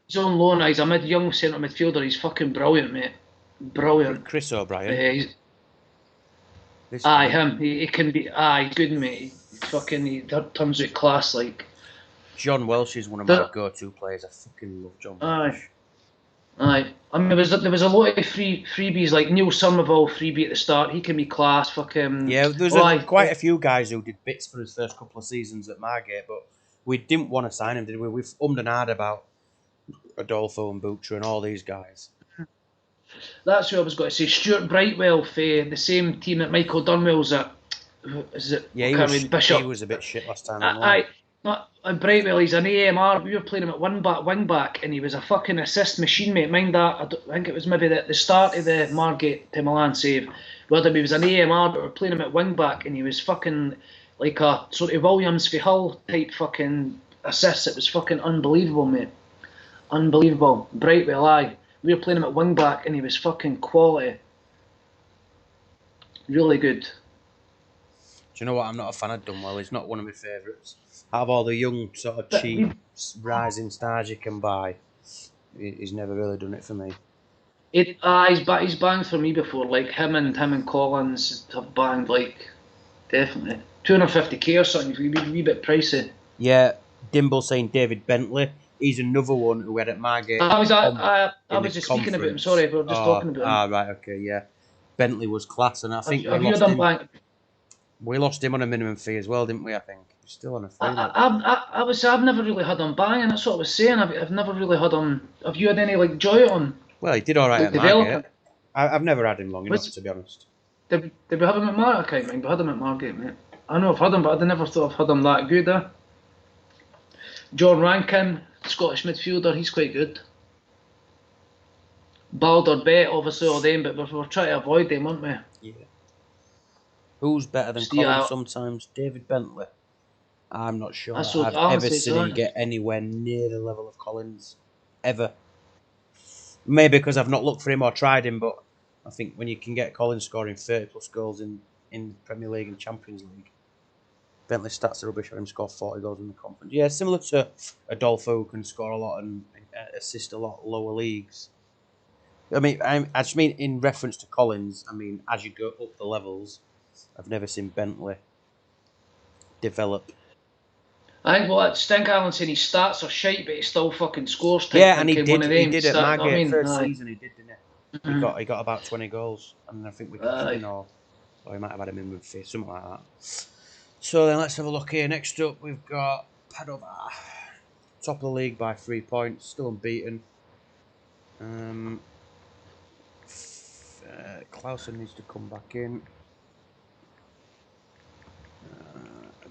He's on loan. He's a young centre midfielder. He's fucking brilliant, mate. Brilliant. Chris O'Brien. Him. He can be. He's good, mate. He turns out class like. John Welsh is one of my go-to players. I fucking love John Welsh. Aye. I mean, there was a lot of freebies like Neil Somerville freebie at the start. He can be class. Fucking. Yeah, there's quite a few guys who did bits for his first couple of seasons at Margate, but we didn't want to sign him, did we? We've ummed and ahed about Adolfo and Butcher and all these guys. That's who I was going to say. Stuart Brightwell for the same team that Michael Dunwell's at. Is it? Yeah, he was a bit shit last time. Brightwell, he's an AMR. We were playing him at wing back, and he was a fucking assist machine, mate. Mind that, I think it was maybe the start of the Margate to Milan save. Whether he was an AMR, but we were playing him at wing back, and he was fucking like a sort of Williams for Hull type fucking assists. It was fucking unbelievable, mate. Unbelievable. Brightwell, aye. We were playing him at wing back, and he was fucking quality. Really good. Do you know what? I'm not a fan of Dunwell. He's not one of my favourites. Out of all the young, sort of cheap, rising stars you can buy, he's never really done it for me. He's banged for me before. Like him and Collins have banged, like, definitely. 250k or something. A wee bit pricey. Yeah, Dimble saying David Bentley. He's another one who had at Margate. I was just speaking about him. Sorry, we were just talking about him. Ah, right, okay, yeah. Bentley was class, and I think Have you done bang? we lost him on a minimum fee as well, didn't we? I think he's still on a fee. I've never really had him bang, and that's what I was saying. I've never really had him. Have you had any like joy on? Well, he did all right Like, at Margate. I've never had him long enough, to be honest. Did we have him at Margate? I can't remember. We had him at Margate, mate. I know I've had him, but I never thought I've had him that good. John Rankin, Scottish midfielder, he's quite good. Balder Bet, obviously all them, but we're trying to avoid them, aren't we? Yeah. Who's better than Collins sometimes? David Bentley. I'm not sure I've ever seen him get anywhere near the level of Collins. Ever. Maybe because I've not looked for him or tried him, but I think when you can get Collins scoring 30 plus goals in Premier League and Champions League, Bentley's stats are rubbish for him score 40 goals in the conference. Yeah, similar to Adolfo, who can score a lot and assist a lot lower leagues. I mean, I just mean in reference to Collins, I mean, as you go up the levels, I've never seen Bentley develop. I think Stink Allen saying his stats are shite, but he still fucking scores. Yeah, and he did at Margate first season. He did, didn't he? Mm-hmm. He got about 20 goals, and I think we got him, or he might have had him in with face, something like that. So then let's have a look here. Next up, we've got Padova, top of the league by 3 points, still unbeaten. Clausen needs to come back in.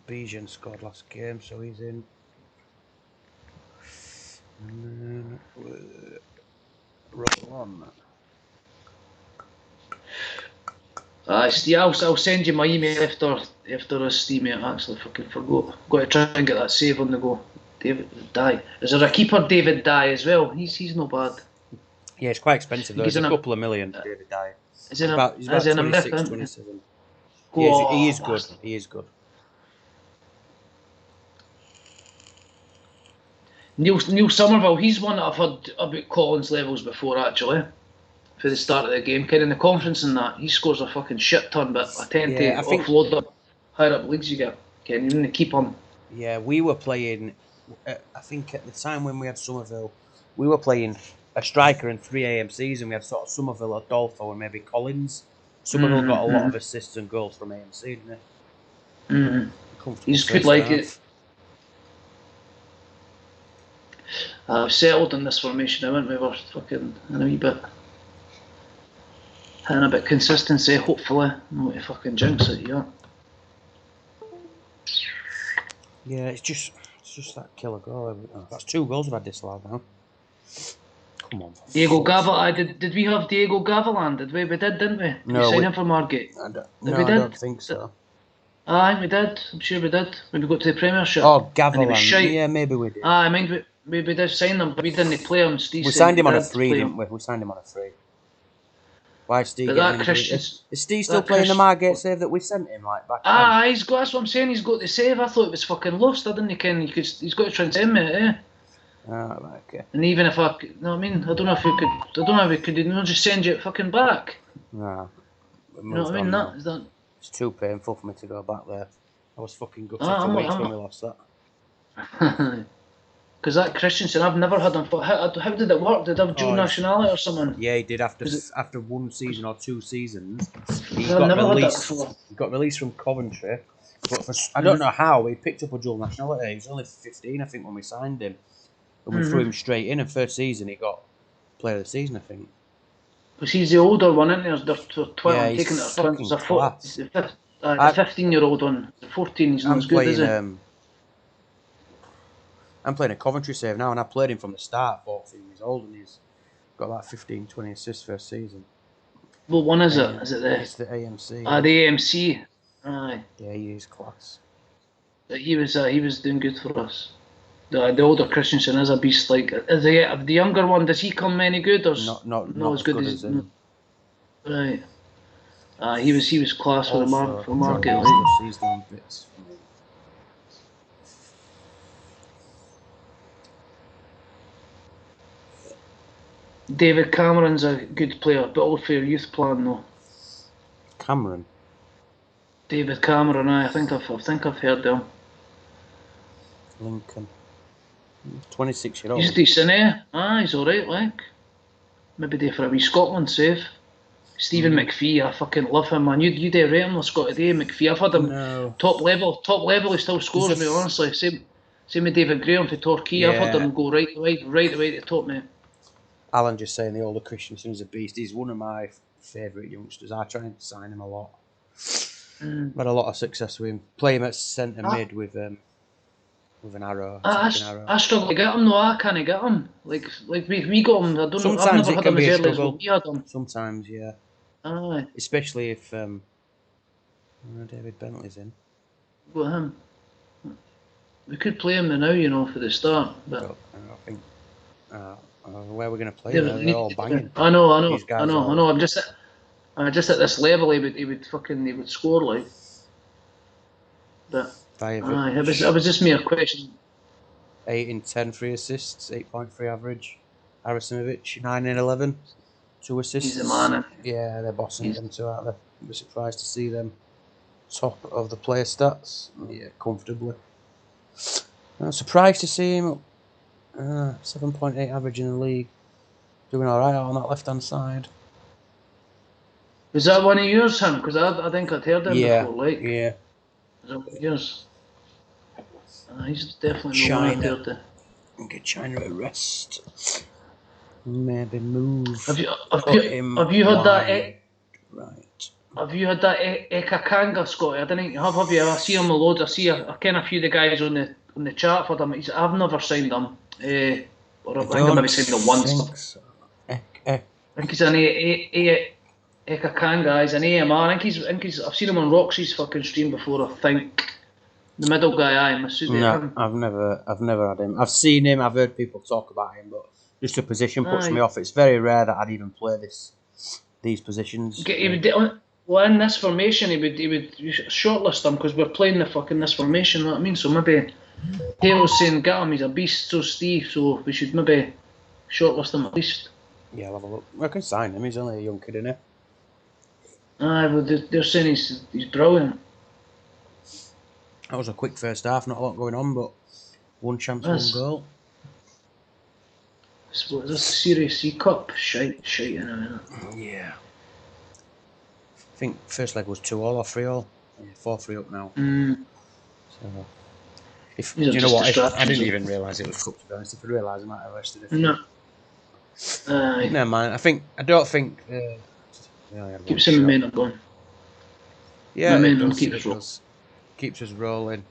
Bijan scored last game, so he's in. And then roll on. I'll send you my email after this, email. I actually fucking forgot. Got to try and get that save on the go. David Dye. Is there a keeper, David Dye, as well? He's not bad. Yeah, it's quite expensive though. It's a couple of million, David Dye. He's about 26, 27. He is good. He is good. Neil Somerville, he's one that I've heard about Collins levels before, actually. For the start of the game, kind of in the conference and that, he scores a fucking shit ton, but I tend to offload them higher up leagues you get. Can you even keep on? Yeah, we were playing, I think at the time when we had Somerville, we were playing a striker and 3 AMCs, and we had sort of Somerville, Adolfo, and maybe Collins. Somerville got a lot of assists and goals from AMC, didn't he? Mm-hmm. He's good like it. I've settled on this formation now, haven't we? We're fucking in a wee bit. And a bit consistency, hopefully. Not to fucking jinx it, yeah. Yeah, it's just that killer goal. That's 2 goals we've had disallowed now. Come on. Diego Gavilan. Did we have Diego Gavilan? Did we? We did, didn't we? No, we signed him for Margate. I don't think so. Aye, we did. I'm sure we did. When we got to the Premiership. Oh, Gavilan. Yeah, maybe we did. I mean, we did sign him, but we didn't play him. We signed him on a 3, didn't we? We signed him on a 3. Why is Steve is Steve still playing the Margate save that we sent him back then? He's got. That's what I'm saying. He's got the save. I thought it was fucking lost. I didn't ken. He's got to try and send me it. Right, okay. And even if I don't know if we could. I don't know if we could. Just send you it fucking back. Nah. You know what I mean? That. It's too painful for me to go back there. I was fucking gutted for weeks when we lost that. Because that Christensen, I've never had him. How did it work? Did he have dual nationality or something? Yeah, he did. After 1 season or 2 seasons, he got released from Coventry. But I don't know how he picked up a dual nationality. He was only 15, I think, when we signed him, and we threw him straight in. And first season, he got Player of the Season, I think. Because he's the older one, isn't he? They're 12 yeah, taking it. The 15-year-old one. The 14, he's not as good, is he? I'm playing a Coventry save now, and I played him from the start, 14 years old, and he's got about 15, 20 assists first season. What one is it? Is it It's the AMC. The AMC. Aye. Yeah, he is class. He was doing good for us. The older Christensen is a beast. Like, is the younger one? Does he come any good or Not as good as him. Right. He was class for the Also, for market. John Eustace, he's done bits for me. David Cameron's a good player, but all for your youth plan though. Cameron. David Cameron, I think I've heard of him. Lincoln. 26-year-old. He's decent, eh? He's alright, like. Maybe there for a wee Scotland save. Stephen McPhee, I fucking love him, man. You do rate him, the Scotty Day, McPhee. I've had him top level, he still scores me, honestly. Same with David Graham for Torquay. I've had him go right away to the top, mate. Alan just saying the older Christensen is a beast. He's one of my favourite youngsters. I try and sign him a lot. Had a lot of success with him. Play him at centre mid with an arrow. I struggle to get him though. I can't get him. Like we got him. I don't know. I've never had him as early as we had him. Sometimes, yeah. Aye. Especially if David Bentley's in. Got him. We could play him now, for the start. But I think where we're going to play. They're all banging. I know. I'm just at this level. He would score like. But it was just me a question. 8 in 10 free assists, 8.3 average. Harrisimovic 9 in 11, 2 assists. He's a man. Yeah, they're bossing them too, aren't they? I'd be surprised to see them top of the player stats. Yeah, comfortably. I'm surprised to see him 7.8 average in the league, doing all right on that left hand side. Was that one of yours, him? Because I think I'd heard him before. Like, yeah. Is that one of yours? He's definitely the one I've heard of. Get China at rest. Maybe move. Have you heard that? Right. Have you heard that Ekakanga, Scotty? I don't think you have you? I see him a load. I see a kind of few of the guys on the chat for them. I've never signed him. Or I think I maybe signed him once. So. I think he's an Ekakanga. He's an AMR. I think he's. I've seen him on Roxy's fucking stream before. I think the middle guy. No, I've never had him. I've seen him. I've heard people talk about him, but just the position puts me off. It's very rare that I'd even play these positions. Well, in this formation, he would shortlist him because we're playing this formation. You know what I mean? So maybe Halo's saying get him. He's a beast. So Steve. So we should maybe shortlist him at least. Yeah, I'll have a look. I can sign him. He's only a young kid, isn't he? Well, they're saying he's brilliant. That was a quick first half. Not a lot going on, but one chance, one goal. What is this, the Series C Cup? Shite in a minute. Yeah. I think first leg was 2-2 or 3-3. Yeah, 4-3 up now. So, you know what? I didn't even realise it was cup, to be honest. If I realised, I might have rested a few. No. Never mind. I don't think. Keeps the momentum going. Yeah, momentum keeps us rolling.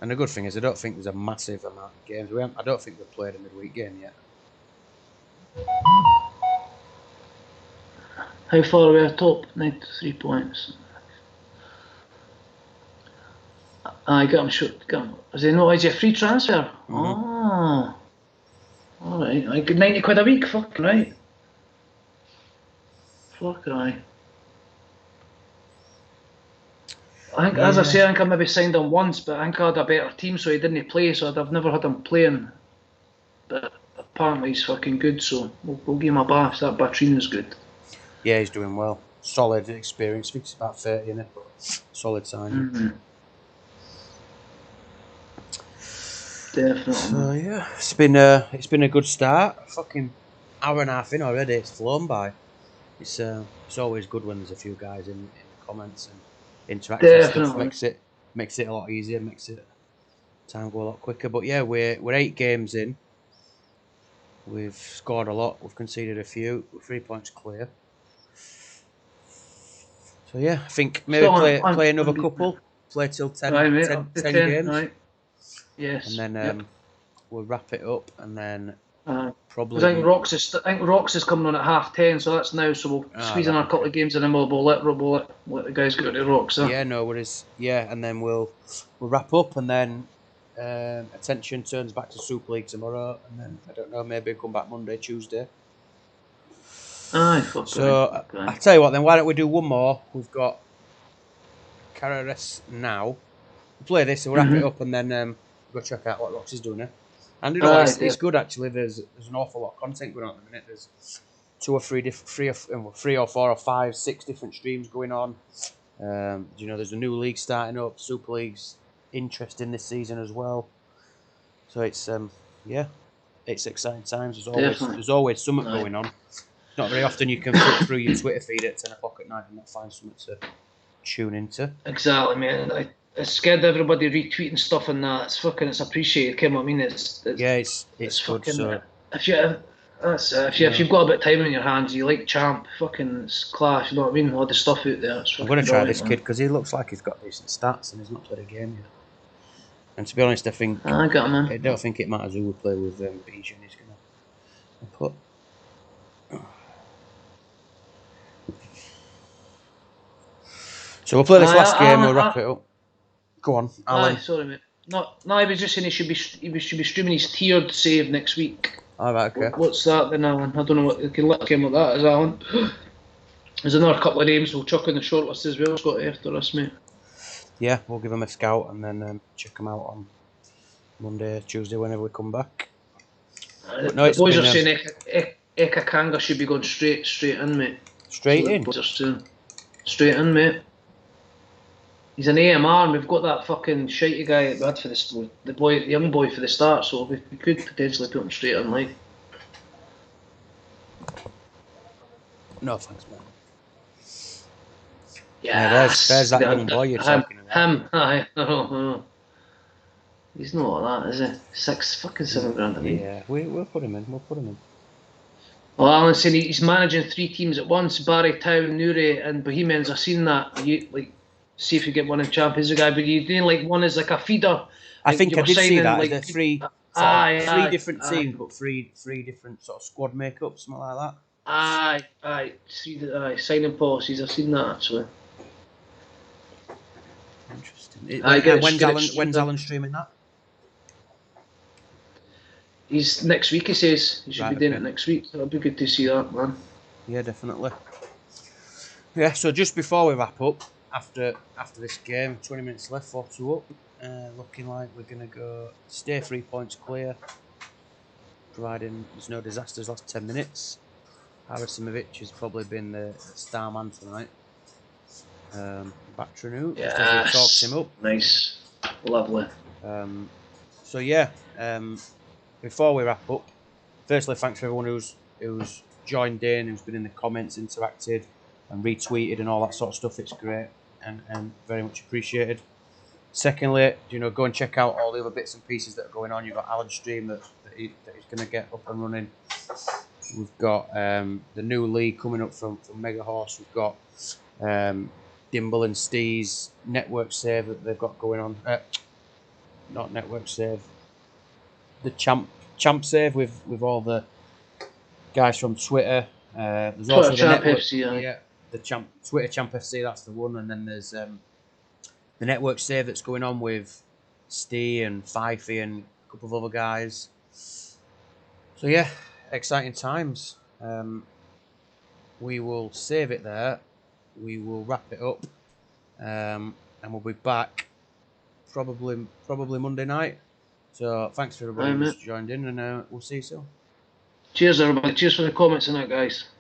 And the good thing is, I don't think there's a massive amount of games. I don't think we've played a midweek game yet. How far are we at top? 93 points. I got him short. Is he a free transfer? Oh. Alright. I get 90 quid a week. Fuck right. Fuck right. I think, as I say, I think I maybe signed him once, but I think I had a better team, so he didn't play, so I've never had him playing. But apparently he's fucking good, so we'll give him a bath. That Batrina's good. Yeah, he's doing well. Solid experience. I think it's about 30, isn't it? Solid signing. Definitely. So yeah, it's been a good start. Fucking hour and a half in already. It's flown by. It's always good when there's a few guys in the comments and interactive stuff. Makes it a lot easier. Makes it time go a lot quicker. But yeah, we're 8 games in. We've scored a lot. We've conceded a few. We're 3 points clear. So yeah, I think maybe play another couple. Play till 10 games. Right. Yes. And then we'll wrap it up, and then probably. I think Rox is coming on at 10:30, so that's now. So we'll squeeze in a couple of games, and then we'll let the guys go to Rox. Yeah, no worries. Yeah, and then we'll wrap up, and then attention turns back to Super League tomorrow, and then I don't know, maybe come back Monday, Tuesday. Aye, fuck So right. I tell you what, then why don't we do one more? We've got Carreras now. We'll play this, we'll wrap it up, and then go check out what Roxy's doing here. And you know what, it's good actually. There's an awful lot of content going on at the minute. There's 2 or 3 different, 3 or 4 or 5, 6 different streams going on. You know, there's a new league starting up. Super League's interesting this season as well. So it's it's exciting times. There's always something going on. It's not very often you can flip through your Twitter feed at 10 o'clock at night and not find something to tune into. Exactly, man. It's scared everybody retweeting stuff and that. It's appreciated. Come on, I mean, it's good. Fucking, so if you've got a bit of time on your hands, you like Champ, fucking it's class. You know what I mean? All the stuff out there. I'm going to try this kid because he looks like he's got decent stats and he's not played a game yet. And to be honest, I don't think it matters who we play with. Bijan is going to put. So we'll play this last game. We'll wrap it up. Go on, Alan. Sorry, mate. No, I was just saying he should be streaming his tiered save next week. All right, okay. What's that then, Alan? I don't know what you can let him with that, is Alan? There's another couple of names we'll chuck in the shortlist as well, Scott, after us, mate. Yeah, we'll give him a scout and then check him out on Monday, Tuesday, whenever we come back. The boys are saying Eka Kanga should be going straight in, mate. Straight in? Straight in, mate. He's an AMR, and we've got that fucking shitey guy that we had for the young boy for the start, so we could potentially put him straight in, like. No thanks, man. Yeah, there's that young boy you're talking about. Aye, no. He's not like that, is he? 7 grand, I mean. Yeah, we'll put him in. Well, Alan's saying he's managing 3 teams at once: Barry, Town, Newry, and Bohemians. I've seen that. See if you get one in Champions League, but you doing like one is like a feeder. I think I did see that. Like, there's three different teams, but three different sort of squad makeups, something like that. Aye, signing policies. I've seen that actually. Interesting. When's Alan streaming that? He's next week. He says he should be doing it next week. So it'll be good to see that, man. Yeah, definitely. Yeah. So just before we wrap up. After this game, 20 minutes left, 4-2 up. Looking like we're going to stay 3 points clear, providing there's no disasters last 10 minutes. Harasimovic has probably been the star man tonight. Batranu, just as we talked him up. Nice. Lovely. So yeah, before we wrap up, firstly, thanks for everyone who's joined in, who's been in the comments, interacted, and retweeted and all that sort of stuff. It's great. And very much appreciated. Secondly, go and check out all the other bits and pieces that are going on. You've got Alan's stream that he's going to get up and running. We've got the new league coming up from Mega Horse. We've got Dimble and Stee's network save that they've got going on. Not network save. The champ save with all the guys from Twitter. There's also the network. FC, the Twitter Champ FC, that's the one, and then there's the network save that's going on with Steve and Fifey and a couple of other guys. So yeah, exciting times. We will save it there. We will wrap it up, and we'll be back probably Monday night. So thanks for everybody who's joined in, and we'll see you soon. Cheers, everybody. Cheers for the comments and that, guys.